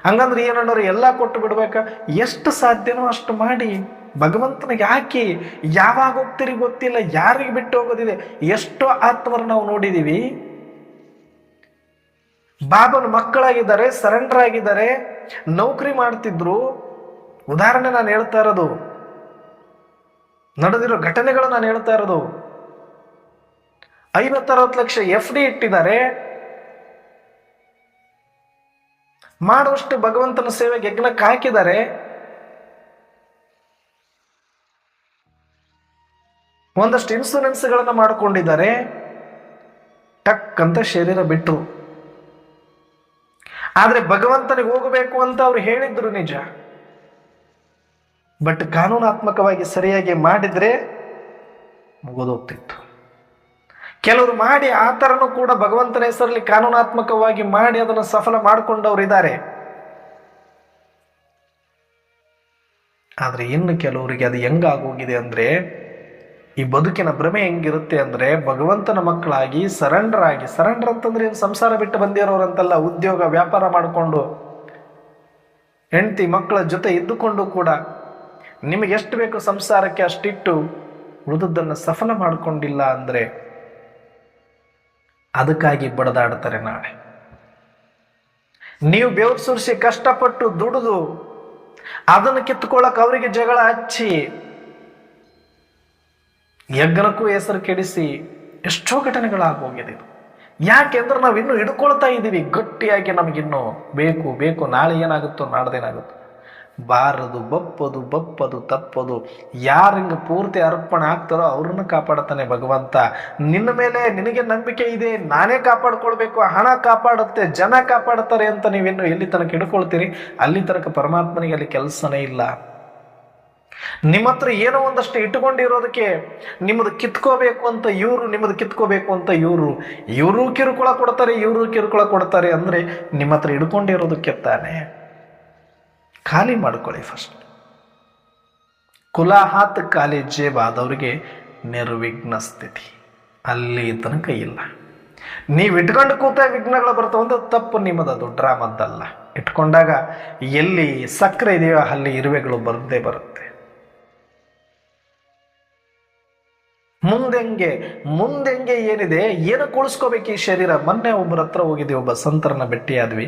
ಹಂಗಂದ್ರೆ ಏನನ್ನೋರು ಎಲ್ಲ ಕೊಟ್ಟು ಬಿಡ್ಬೇಕಾ? ಎಷ್ಟು ಸಾಧ್ಯನೋ ಅಷ್ಟು ಮಾಡಿ ಭಗವಂತನಿಗೆ ಹಾಕಿ. ಯಾವಾಗ ಹೋಗ್ತೀರಿ ಗೊತ್ತಿಲ್ಲ, ಯಾರಿಗೆ ಬಿಟ್ಟು ಹೋಗೋದಿದೆ. ಎಷ್ಟೋ ಆತ್ಮರು ನಾವು ನೋಡಿದೀವಿ, ಬಾಬನ ಮಕ್ಕಳಾಗಿದ್ದಾರೆ, ಸರೆಂಡರ್ ಆಗಿದ್ದಾರೆ, ನೌಕರಿ ಮಾಡ್ತಿದ್ರು. ಉದಾಹರಣೆ ನಾನು ಹೇಳ್ತಾ ಇರೋದು, ನಡೆದಿರೋ ಘಟನೆಗಳು ನಾನು ಹೇಳ್ತಾ ಇರೋದು. 50-60 ಲಕ್ಷ FD ಇಟ್ಟಿದ್ದಾರೆ, ಮಾಡುವಷ್ಟು ಭಗವಂತನ ಸೇವೆಗೆ ಯಜ್ಞಕ್ಕೆ ಹಾಕಿದ್ದಾರೆ. ಒಂದಷ್ಟು ಇನ್ಸೂರೆನ್ಸ್ಗಳನ್ನ ಮಾಡಿಕೊಂಡಿದ್ದಾರೆ. ಟಕ್ ಅಂತ ಶರೀರ ಬಿಟ್ಟರು. ಆದ್ರೆ ಭಗವಂತನಿಗೆ ಹೋಗಬೇಕು ಅಂತ ಅವ್ರು ಹೇಳಿದ್ರು ನಿಜ. ಬಟ್ ಕಾನೂನಾತ್ಮಕವಾಗಿ ಸರಿಯಾಗಿ ಮಾಡಿದ್ರೆ ಮುಗಿದೋಗ್ತಿತ್ತು. ಕೆಲವರು ಮಾಡಿ ಆ ಥರನೂ ಕೂಡ ಭಗವಂತನ ಹೆಸರಲ್ಲಿ ಕಾನೂನಾತ್ಮಕವಾಗಿ ಮಾಡಿ ಅದನ್ನು ಸಫಲ ಮಾಡಿಕೊಂಡವ್ರು ಇದ್ದಾರೆ. ಆದ್ರೆ ಇನ್ನು ಕೆಲವರಿಗೆ ಅದು ಹೆಂಗಾಗೋಗಿದೆ ಅಂದ್ರೆ, ಈ ಬದುಕಿನ ಭ್ರಮೆ ಹೆಂಗಿರುತ್ತೆ ಅಂದ್ರೆ, ಭಗವಂತನ ಮಕ್ಕಳಾಗಿ ಸರೆಂಡರ್ ಆಗಿ, ಸರೆಂಡರ್ ಅಂತಂದ್ರೆ ಏನು ಸಂಸಾರ ಬಿಟ್ಟು ಬಂದಿರೋರಂತಲ್ಲ, ಉದ್ಯೋಗ ವ್ಯಾಪಾರ ಮಾಡಿಕೊಂಡು ಹೆಂಡತಿ ಮಕ್ಕಳ ಜೊತೆ ಇದ್ದುಕೊಂಡು ಕೂಡ ನಿಮಗೆ ಎಷ್ಟು ಬೇಕು ಸಂಸಾರಕ್ಕೆ ಅಷ್ಟಿಟ್ಟು ಉಳಿದದ್ದನ್ನು ಸಫಲ ಮಾಡಿಕೊಂಡಿಲ್ಲ ಅಂದ್ರೆ ಅದಕ್ಕಾಗಿ ಬಡದಾಡ್ತಾರೆ. ನಾಳೆ ನೀವು ಬೆವರು ಸುರಿಸಿ ಕಷ್ಟಪಟ್ಟು ದುಡಿದು ಅದನ್ನು ಕಿತ್ಕೊಳ್ಳಕ್ ಅವರಿಗೆ ಜಗಳ ಹಚ್ಚಿ ಯಜ್ಞಕ್ಕೂ ಹೆಸರು ಕೆಡಿಸಿ ಎಷ್ಟೋ ಘಟನೆಗಳಾಗೋಗಿದೆ. ಇದು ಯಾಕೆಂದ್ರೆ ನಾವು ಇನ್ನೂ ಹಿಡ್ಕೊಳ್ತಾ ಇದ್ದೀವಿ ಗಟ್ಟಿಯಾಗಿ. ನಮಗಿನ್ನೂ ಬೇಕು ಬೇಕು, ನಾಳೆ ಏನಾಗುತ್ತೋ ನಾಡ್ದೇನಾಗುತ್ತೋ. ಬಾರದು ಬಪ್ಪದು ತಪ್ಪದು. ಯಾರಿಂಗ ಪೂರ್ತಿ ಅರ್ಪಣೆ ಆಗ್ತಾರೋ ಅವ್ರನ್ನ ಕಾಪಾಡ್ತಾನೆ ಭಗವಂತ. ನಿನ್ನ ಮೇಲೆ ನಿನಗೆ ನಂಬಿಕೆ ಇದೆ, ನಾನೇ ಕಾಪಾಡ್ಕೊಳ್ಬೇಕು, ಹಣ ಕಾಪಾಡುತ್ತೆ, ಜನ ಕಾಪಾಡ್ತಾರೆ ಅಂತ ನೀವಿನ್ನು ಎಲ್ಲಿ ತನಕ ಹಿಡ್ಕೊಳ್ತೀರಿ ಅಲ್ಲಿ ತನಕ ಪರಮಾತ್ಮನಿಗೆ ಅಲ್ಲಿ ಕೆಲಸನೇ ಇಲ್ಲ. ನಿಮ್ಮ ಹತ್ರ ಏನೋ ಒಂದಷ್ಟು ಇಟ್ಟುಕೊಂಡಿರೋದಕ್ಕೆ ನಿಮ್ಮದು ಕಿತ್ಕೋಬೇಕು ಅಂತ ಇವರು, ನಿಮ್ಮದು ಕಿತ್ಕೋಬೇಕು ಅಂತ ಇವರು ಕಿರುಕುಳ ಕೊಡ್ತಾರೆ, ಇವರು ಕಿರುಕುಳ ಕೊಡ್ತಾರೆ ಅಂದ್ರೆ ನಿಮ್ಮ ಹತ್ರ ಹಿಡ್ಕೊಂಡಿರೋದಕ್ಕೆ ತಾನೆ. ಖಾಲಿ ಮಾಡ್ಕೊಳ್ಳಿ ಫಸ್ಟ್. ಕುಲ ಹಾತ್ ಖಾಲಿ ಜೇಬ್ ಆದವ್ರಿಗೆ ನಿರ್ವಿಘ್ನ ಸ್ಥಿತಿ, ಅಲ್ಲಿ ತನಕ ಇಲ್ಲ. ನೀವು ಇಟ್ಕೊಂಡು ಕೂತ ವಿಘ್ನಗಳು ಬರ್ತಾವಂದ್ರೆ ತಪ್ಪು ನಿಮ್ಮದದು, ಡ್ರಾಮದ್ದಲ್ಲ. ಇಟ್ಕೊಂಡಾಗ ಎಲ್ಲಿ ಸಕ್ಕರೆ ಇದೆಯೋ ಅಲ್ಲಿ ಇರುವೆಗಳು ಬರದೇ ಬರುತ್ತೆ. ಮುಂದೆಂಗೆ ಏನಿದೆ, ಏನಕ್ಕೆ ಉಳಿಸ್ಕೋಬೇಕು ಈ ಶರೀರ? ಮೊನ್ನೆ ಒಬ್ಬರ ಹತ್ರ ಹೋಗಿದ್ವಿ, ಒಬ್ಬ ಸಂತರನ್ನ ಭೇಟಿಯಾದ್ವಿ.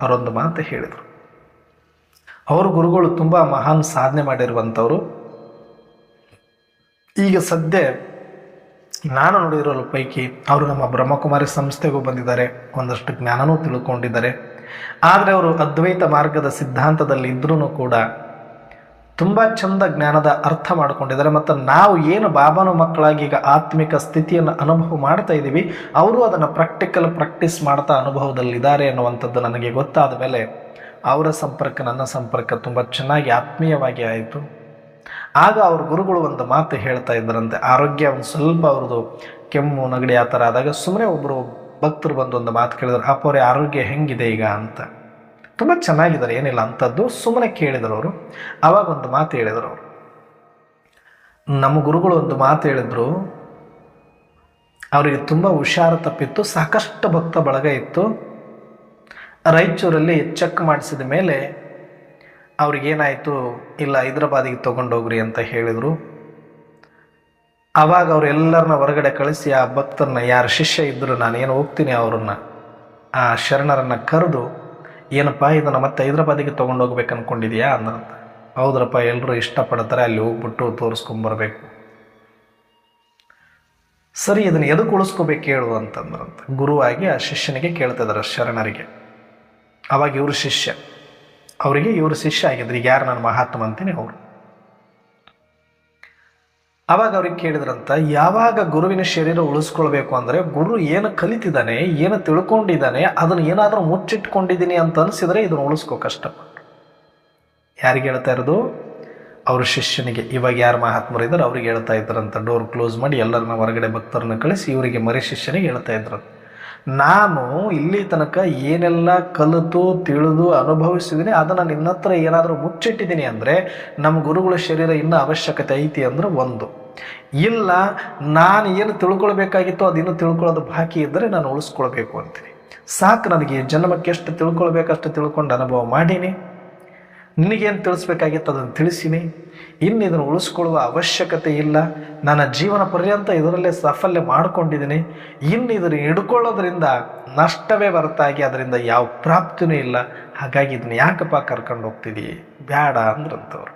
ಅವರೊಂದು ಮಾತು ಹೇಳಿದರು. ಅವ್ರ ಗುರುಗಳು ತುಂಬಾ ಮಹಾನ್ ಸಾಧನೆ ಮಾಡಿರುವಂಥವ್ರು. ಈಗ ಸದ್ಯ ನಾನು ನೋಡಿರೋ ಪೈಕಿ ಅವರು ನಮ್ಮ ಬ್ರಹ್ಮಕುಮಾರಿ ಸಂಸ್ಥೆಗೂ ಬಂದಿದ್ದಾರೆ, ಒಂದಷ್ಟು ಜ್ಞಾನನೂ ತಿಳ್ಕೊಂಡಿದ್ದಾರೆ. ಆದರೆ ಅವರು ಅದ್ವೈತ ಮಾರ್ಗದ ಸಿದ್ಧಾಂತದಲ್ಲಿ ಇದ್ರೂ ಕೂಡ ತುಂಬ ಚಂದ ಜ್ಞಾನದ ಅರ್ಥ ಮಾಡ್ಕೊಂಡಿದ್ದಾರೆ. ಮತ್ತು ನಾವು ಏನು ಬಾಬಾನ ಮಕ್ಕಳಾಗಿ ಈಗ ಆತ್ಮಿಕ ಸ್ಥಿತಿಯನ್ನು ಅನುಭವ ಮಾಡ್ತಾ ಇದ್ದೀವಿ, ಅವರು ಅದನ್ನು ಪ್ರಾಕ್ಟೀಸ್ ಮಾಡ್ತಾ ಅನುಭವದಲ್ಲಿದ್ದಾರೆ ಅನ್ನುವಂಥದ್ದು ನನಗೆ ಗೊತ್ತಾದ ಮೇಲೆ ಅವರ ಸಂಪರ್ಕ ನನ್ನ ಸಂಪರ್ಕ ತುಂಬ ಚೆನ್ನಾಗಿ ಆತ್ಮೀಯವಾಗಿ ಆಯಿತು. ಆಗ ಅವ್ರ ಗುರುಗಳು ಒಂದು ಮಾತು ಹೇಳ್ತಾ ಇದ್ದರಂತೆ. ಆರೋಗ್ಯ ಒಂದು ಸ್ವಲ್ಪ ಅವ್ರದ್ದು ಕೆಮ್ಮು ನೆಗಡಿ ಆ ಥರ ಆದಾಗ ಸುಮ್ಮನೆ ಒಬ್ಬರು ಭಕ್ತರು ಬಂದು ಒಂದು ಮಾತು ಕೇಳಿದ್ರು, ಅಪ್ಪ ಅವ್ರ ಆರೋಗ್ಯ ಹೆಂಗಿದೆ ಈಗ ಅಂತ. ತುಂಬ ಚೆನ್ನಾಗಿದ್ದಾರೆ, ಏನಿಲ್ಲ ಅಂಥದ್ದು. ಸುಮ್ಮನೆ ಕೇಳಿದರು ಅವರು. ಆವಾಗ ಒಂದು ಮಾತು ಹೇಳಿದರು ಅವರು. ನಮ್ಮ ಗುರುಗಳು ಒಂದು ಮಾತು ಹೇಳಿದ್ರು, ಅವರಿಗೆ ತುಂಬ ಹುಷಾರು ತಪ್ಪಿತ್ತು, ಸಾಕಷ್ಟು ಭಕ್ತ ಬಳಗ ಇತ್ತು. ರಾಯಚೂರಲ್ಲಿ ಚೆಕ್ ಮಾಡಿಸಿದ ಮೇಲೆ ಅವ್ರಿಗೇನಾಯಿತು, ಇಲ್ಲ ಹೈದ್ರಾಬಾದಿಗೆ ತೊಗೊಂಡೋಗ್ರಿ ಅಂತ ಹೇಳಿದರು. ಆವಾಗ ಅವರೆಲ್ಲರನ್ನ ಹೊರಗಡೆ ಕಳಿಸಿ ಆ ಭಕ್ತರನ್ನ, ಯಾರು ಶಿಷ್ಯ ಇದ್ದರು, ನಾನೇನು ಹೋಗ್ತೀನಿ ಅವ್ರನ್ನ, ಆ ಶರಣರನ್ನು ಕರೆದು, ಏನಪ್ಪ ಇದನ್ನು ಮತ್ತೆ ಹೈದ್ರಾಬಾದಿಗೆ ತೊಗೊಂಡೋಗ್ಬೇಕು ಅಂದ್ಕೊಂಡಿದ್ಯಾ ಅಂದ್ರಂತ. ಹೌದ್ರಪ್ಪ, ಎಲ್ಲರೂ ಇಷ್ಟಪಡ್ತಾರೆ, ಅಲ್ಲಿ ಹೋಗ್ಬಿಟ್ಟು ತೋರಿಸ್ಕೊಂಬರ್ಬೇಕು. ಸರಿ, ಇದನ್ನು ಎದಕ್ಕೆ ಉಳಿಸ್ಕೋಬೇಕು ಹೇಳು ಅಂತಂದ್ರಂತ. ಗುರುವಾಗಿ ಆ ಶಿಷ್ಯನಿಗೆ ಕೇಳ್ತಿದ್ದಾರೆ, ಶರಣರಿಗೆ. ಅವಾಗ ಇವರು ಶಿಷ್ಯ, ಅವರಿಗೆ ಇವರು ಶಿಷ್ಯ ಆಗಿದ್ರು. ಈಗ ಯಾರು ನಾನು ಮಹಾತ್ಮ ಅಂತೀನಿ ಅವರು. ಅವಾಗ ಅವ್ರಿಗೆ ಕೇಳಿದ್ರಂತ, ಯಾವಾಗ ಗುರುವಿನ ಶರೀರ ಉಳಿಸ್ಕೊಳ್ಬೇಕು ಅಂದರೆ ಗುರು ಏನು ಕಲಿತಿದ್ದಾನೆ, ಏನು ತಿಳ್ಕೊಂಡಿದ್ದಾನೆ, ಅದನ್ನು ಏನಾದರೂ ಮುಚ್ಚಿಟ್ಕೊಂಡಿದ್ದೀನಿ ಅಂತ ಅನಿಸಿದರೆ ಇದನ್ನು ಉಳಿಸ್ಕೋ ಕಷ್ಟಪಟ್ಟು. ಯಾರಿಗೆ ಹೇಳ್ತಾ ಇರೋದು? ಅವ್ರ ಶಿಷ್ಯನಿಗೆ. ಇವಾಗ ಯಾರು ಮಹಾತ್ಮರು ಇದ್ದಾರೆ ಅವ್ರಿಗೆ ಹೇಳ್ತಾ ಇದ್ರಂತ. ಡೋರ್ ಕ್ಲೋಸ್ ಮಾಡಿ ಎಲ್ಲರನ್ನ ಹೊರಗಡೆ ಭಕ್ತರನ್ನ ಕಳಿಸಿ ಇವರಿಗೆ ಮರಿ ಶಿಷ್ಯನಿಗೆ ಹೇಳ್ತಾ ಇದ್ರಂತ, ನಾನು ಇಲ್ಲಿ ತನಕ ಏನೆಲ್ಲ ಕಲಿತು ತಿಳಿದು ಅನುಭವಿಸಿದ್ದೀನಿ ಅದನ್ನು ನಿನ್ನ ಹತ್ರ ಏನಾದರೂ ಮುಚ್ಚಿಟ್ಟಿದ್ದೀನಿ ಅಂದರೆ ನಮ್ಮ ಗುರುಗಳ ಶರೀರ ಇನ್ನೂ ಅವಶ್ಯಕತೆ ಐತಿ ಅಂದ್ರೆ ಒಂದು. ಇಲ್ಲ, ನಾನು ಏನು ತಿಳ್ಕೊಳ್ಬೇಕಾಗಿತ್ತೋ ಅದು ಇನ್ನೂ ತಿಳ್ಕೊಳ್ಳೋದು ಬಾಕಿ ಇದ್ದರೆ ನಾನು ಉಳಿಸ್ಕೊಳ್ಬೇಕು ಅಂತೀನಿ. ಸಾಕು, ನನಗೆ ಜನ್ಮಕ್ಕೆ ಎಷ್ಟು ತಿಳ್ಕೊಳ್ಬೇಕಷ್ಟು ತಿಳ್ಕೊಂಡು ಅನುಭವ ಮಾಡೀನಿ. ನಿನಗೇನು ತಿಳಿಸ್ಬೇಕಾಗಿತ್ತು ಅದನ್ನು ತಿಳಿಸೀನಿ. ಇನ್ನು ಇದನ್ನು ಉಳಿಸ್ಕೊಳ್ಳುವ ಅವಶ್ಯಕತೆ ಇಲ್ಲ. ನನ್ನ ಜೀವನ ಪರ್ಯಂತ ಇದರಲ್ಲೇ ಸಾಫಲ್ಯ ಮಾಡಿಕೊಂಡಿದ್ದೀನಿ. ಇನ್ನು ಇದನ್ನು ಹಿಡ್ಕೊಳ್ಳೋದ್ರಿಂದ ನಷ್ಟವೇ ಹೊರತಾಗಿ ಅದರಿಂದ ಯಾವ ಪ್ರಾಪ್ತಿನೂ ಇಲ್ಲ. ಹಾಗಾಗಿ ಇದನ್ನ ಯಾಕಪ್ಪ ಕರ್ಕೊಂಡು ಹೋಗ್ತಿದ್ದೀವಿ, ಬೇಡ ಅಂದ್ರಂಥವ್ರು.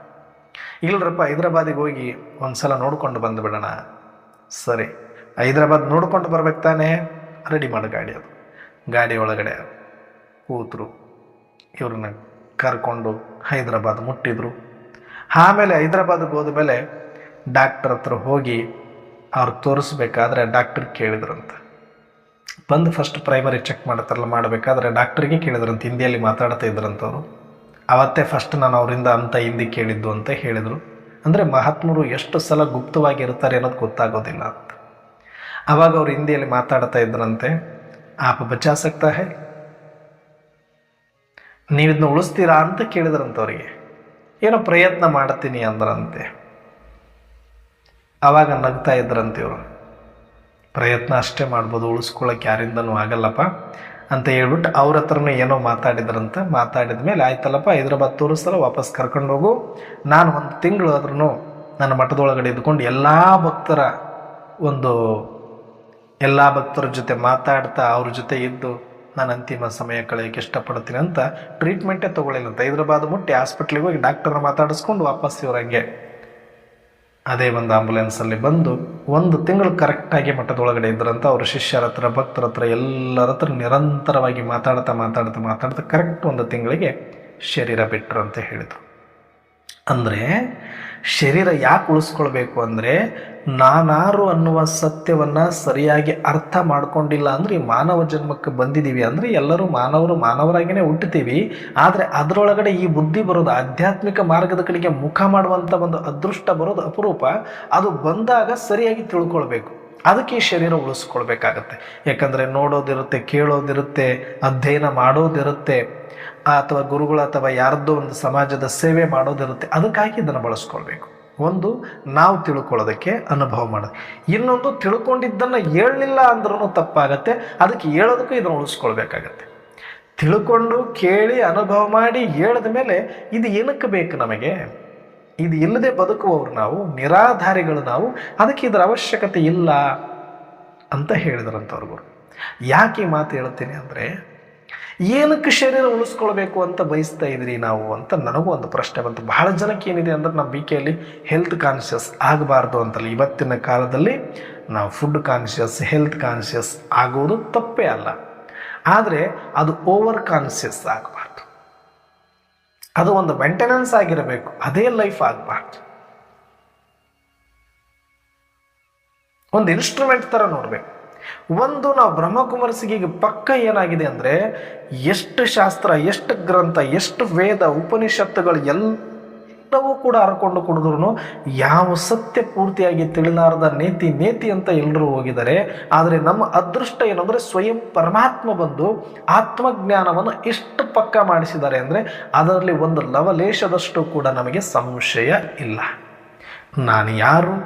ಇಲ್ಲರಪ್ಪ, ಹೈದ್ರಾಬಾದಿಗೆ ಹೋಗಿ ಒಂದು ಸಲ ನೋಡ್ಕೊಂಡು ಬಂದುಬಿಡೋಣ. ಸರಿ, ಹೈದ್ರಾಬಾದ್ ನೋಡ್ಕೊಂಡು ಬರ್ಬೇಕು ತಾನೇ, ರೆಡಿ ಮಾಡು ಗಾಡಿ. ಅದು ಗಾಡಿ ಒಳಗಡೆ ಕೂತರು. ಇವ್ರನ್ನ ಕರ್ಕೊಂಡು ಹೈದ್ರಾಬಾದ್ ಮುಟ್ಟಿದ್ರು. ಆಮೇಲೆ ಹೈದ್ರಾಬಾದ್ಗೆ ಹೋದ್ಮೇಲೆ ಡಾಕ್ಟರ್ ಹತ್ರ ಹೋಗಿ ಅವ್ರು ತೋರಿಸ್ಬೇಕಾದ್ರೆ ಡಾಕ್ಟರ್ ಕೇಳಿದ್ರಂತ. ಬಂದು ಫಸ್ಟ್ ಪ್ರೈಮರಿ ಚೆಕ್ ಮಾಡ್ತಾರಲ್ಲ, ಮಾಡಬೇಕಾದ್ರೆ ಡಾಕ್ಟ್ರಿಗೆ ಕೇಳಿದ್ರಂತ. ಹಿಂದಿಯಲ್ಲಿ ಮಾತಾಡ್ತಾ ಇದ್ರಂಥವ್ರು. ಅವತ್ತೇ ಫಸ್ಟ್ ನಾನು ಅವರಿಂದ ಅಂತ ಹಿಂದಿ ಕೇಳಿದ್ದು ಅಂತ ಹೇಳಿದರು. ಅಂದರೆ ಮಹಾತ್ಮರು ಎಷ್ಟು ಸಲ ಗುಪ್ತವಾಗಿರ್ತಾರೆ ಅನ್ನೋದು ಗೊತ್ತಾಗೋದಿಲ್ಲ ಅಂತ. ಆವಾಗ ಅವ್ರು ಹಿಂದಿಯಲ್ಲಿ ಮಾತಾಡ್ತಾ ಇದ್ರಂತೆ, ಆಪ ಬಚ್ಚಾ ಸಕ್ತಾ ಹೈ, ನೀವಿದನ್ನ ಉಳಿಸ್ತೀರಾ ಅಂತ ಕೇಳಿದ್ರಂಥವ್ರಿಗೆ. ಏನೋ ಪ್ರಯತ್ನ ಮಾಡ್ತೀನಿ ಅಂದ್ರಂತೆ. ಆವಾಗ ನಗ್ತಾ ಇದ್ರಂತೆ ಇವರು. ಪ್ರಯತ್ನ ಅಷ್ಟೇ ಮಾಡ್ಬೋದು, ಉಳಿಸ್ಕೊಳ್ಳೋಕೆ ಯಾರಿಂದನೂ ಆಗಲ್ಲಪ್ಪ ಅಂತ ಹೇಳ್ಬಿಟ್ಟು ಅವ್ರ ಹತ್ರನೂ ಏನೋ ಮಾತಾಡಿದ್ರಂತೆ. ಮಾತಾಡಿದ ಮೇಲೆ ಆಯ್ತಲ್ಲಪ್ಪ, ಹೈದ್ರಾಬಾದ್ ತೋರಿಸಲ್ಲ, ವಾಪಸ್ ಕರ್ಕೊಂಡು ಹೋಗು. ನಾನು ಒಂದು ತಿಂಗಳು ಆದ್ರೂ ನನ್ನ ಮಠದೊಳಗಡೆ ಇದ್ಕೊಂಡು ಎಲ್ಲ ಭಕ್ತರ ಜೊತೆ ಮಾತಾಡ್ತಾ ಅವ್ರ ಜೊತೆ ಇದ್ದು ನಾನು ಅಂತಿಮ ಸಮಯ ಕಳೆಯೋಕ್ಕೆ ಇಷ್ಟಪಡ್ತೀನಿ ಅಂತ ಟ್ರೀಟ್ಮೆಂಟೇ ತೊಗೊಳ್ಳಿಲ್ಲ ಅಂತ. ಹೈದ್ರಾಬಾದ್ ಮುಟ್ಟಿ ಹಾಸ್ಪಿಟ್ಲಿಗೆ ಹೋಗಿ ಡಾಕ್ಟರ್ನ ಮಾತಾಡಿಸ್ಕೊಂಡು ವಾಪಸ್ ಇವ್ರಂಗೆ ಅದೇ ಒಂದು ಆಂಬುಲೆನ್ಸಲ್ಲಿ ಬಂದು 1 ತಿಂಗಳು ಕರೆಕ್ಟಾಗಿ ಮಠದೊಳಗಡೆ ಇದ್ರಂತ. ಅವ್ರ ಶಿಷ್ಯರ ಹತ್ರ, ಭಕ್ತರ ಹತ್ರ, ಎಲ್ಲರ ಹತ್ರ ನಿರಂತರವಾಗಿ ಮಾತಾಡ್ತಾ ಕರೆಕ್ಟ್ 1 ತಿಂಗಳಿಗೆ ಶರೀರ ಬಿಟ್ಟರು ಅಂತ ಹೇಳಿದರು. ಅಂದರೆ ಶರೀರ ಯಾಕೆ ಉಳಿಸ್ಕೊಳ್ಬೇಕು ಅಂದರೆ, ನಾನಾರು ಅನ್ನುವ ಸತ್ಯವನ್ನು ಸರಿಯಾಗಿ ಅರ್ಥ ಮಾಡ್ಕೊಂಡಿಲ್ಲ ಅಂದರೆ ಈ ಮಾನವ ಜನ್ಮಕ್ಕೆ ಬಂದಿದ್ದೀವಿ ಅಂದರೆ ಎಲ್ಲರೂ ಮಾನವರಾಗಿಯೇ ಹುಟ್ಟುತ್ತೀವಿ. ಆದರೆ ಅದರೊಳಗಡೆ ಈ ಬುದ್ಧಿ ಬರೋದು, ಆಧ್ಯಾತ್ಮಿಕ ಮಾರ್ಗದ ಕಡೆಗೆ ಮುಖ ಮಾಡುವಂಥ ಒಂದು ಅದೃಷ್ಟ ಬರೋದು ಅಪರೂಪ. ಅದು ಬಂದಾಗ ಸರಿಯಾಗಿ ತಿಳ್ಕೊಳ್ಬೇಕು. ಅದಕ್ಕೆ ಈ ಶರೀರ ಉಳಿಸ್ಕೊಳ್ಬೇಕಾಗತ್ತೆ. ಯಾಕಂದರೆ ನೋಡೋದಿರುತ್ತೆ, ಕೇಳೋದಿರುತ್ತೆ, ಅಧ್ಯಯನ ಮಾಡೋದಿರುತ್ತೆ, ಅಥವಾ ಗುರುಗಳು ಅಥವಾ ಯಾರದ್ದೋ ಒಂದು ಸಮಾಜದ ಸೇವೆ ಮಾಡೋದಿರುತ್ತೆ. ಅದಕ್ಕಾಗಿ ಇದನ್ನು ಬಳಸ್ಕೊಳ್ಬೇಕು. ಒಂದು, ನಾವು ತಿಳ್ಕೊಳ್ಳೋದಕ್ಕೆ, ಅನುಭವ ಮಾಡೋದು. ಇನ್ನೊಂದು, ತಿಳ್ಕೊಂಡಿದ್ದನ್ನು ಹೇಳಲಿಲ್ಲ ಅಂದ್ರೂ ತಪ್ಪಾಗತ್ತೆ. ಅದಕ್ಕೆ ಹೇಳೋದಕ್ಕೂ ಇದನ್ನು ಉಳಿಸ್ಕೊಳ್ಬೇಕಾಗತ್ತೆ. ತಿಳ್ಕೊಂಡು ಕೇಳಿ ಅನುಭವ ಮಾಡಿ ಹೇಳಿದ ಮೇಲೆ ಇದು ಏನಕ್ಕೆ ಬೇಕು ನಮಗೆ? ಇದು ಇಲ್ಲದೆ ಬದುಕುವವರು ನಾವು, ನಿರಾಧಾರಿಗಳು ನಾವು. ಅದಕ್ಕೆ ಇದರ ಅವಶ್ಯಕತೆ ಇಲ್ಲ ಅಂತ ಹೇಳಿದ್ರಂಥವ್ರಿಗೂ. ಯಾಕೆ ಈ ಮಾತು ಹೇಳ್ತೀನಿ ಅಂದರೆ, ಏನಕ್ಕೆ ಶರೀರ ಉಳಿಸ್ಕೊಳ್ಬೇಕು ಅಂತ ಬಯಸ್ತಾ ಇದ್ರಿ ನಾವು ಅಂತ ನನಗೂ ಒಂದು ಪ್ರಶ್ನೆ ಬಂತು. ಬಹಳ ಜನಕ್ಕೆ ಏನಿದೆ ಅಂದರೆ, ನಮ್ಮ BKಯಲ್ಲಿ ಹೆಲ್ತ್ ಕಾನ್ಷಿಯಸ್ ಆಗಬಾರ್ದು ಅಂತಲ್ಲ. ಇವತ್ತಿನ ಕಾಲದಲ್ಲಿ ನಾವು ಫುಡ್ ಕಾನ್ಷಿಯಸ್, ಹೆಲ್ತ್ ಕಾನ್ಷಿಯಸ್ ಆಗೋದು ತಪ್ಪೇ ಅಲ್ಲ. ಆದರೆ ಅದು ಓವರ್ ಕಾನ್ಷಿಯಸ್ ಆಗಬಾರ್ದು. ಅದು ಒಂದು ಮೇಂಟೆನೆನ್ಸ್ ಆಗಿರಬೇಕು, ಅದೇ ಲೈಫ್ ಆಗಬಾರ್ದು. ಒಂದು ಇನ್ಸ್ಟ್ರೂಮೆಂಟ್ ಥರ ನೋಡಬೇಕು. ಒಂದು, ನಾವು ಬ್ರಹ್ಮಕುಮಾರಸಿಗೆ ಈಗ ಪಕ್ಕ ಏನಾಗಿದೆ ಅಂದರೆ, ಎಷ್ಟು ಶಾಸ್ತ್ರ, ಎಷ್ಟು ಗ್ರಂಥ, ಎಷ್ಟು ವೇದ, ಉಪನಿಷತ್ತುಗಳು ಎಲ್ಲವೂ ಕೂಡ ಹರ್ಕೊಂಡು ಕುಡಿದ್ರು ಯಾವ ಸತ್ಯ ಪೂರ್ತಿಯಾಗಿ ತಿಳಿಲಾರದ ನೇತಿ ಅಂತ ಎಲ್ಲರೂ ಹೋಗಿದ್ದಾರೆ. ಆದರೆ ನಮ್ಮ ಅದೃಷ್ಟ ಏನಂದ್ರೆ ಸ್ವಯಂ ಪರಮಾತ್ಮ ಬಂದು ಆತ್ಮಜ್ಞಾನವನ್ನು ಎಷ್ಟು ಪಕ್ಕ ಮಾಡಿಸಿದ್ದಾರೆ ಅಂದರೆ ಅದರಲ್ಲಿ ಒಂದು ಲವಲೇಶದಷ್ಟು ಕೂಡ ನಮಗೆ ಸಂಶಯ ಇಲ್ಲ. ನಾನು ಯಾರು,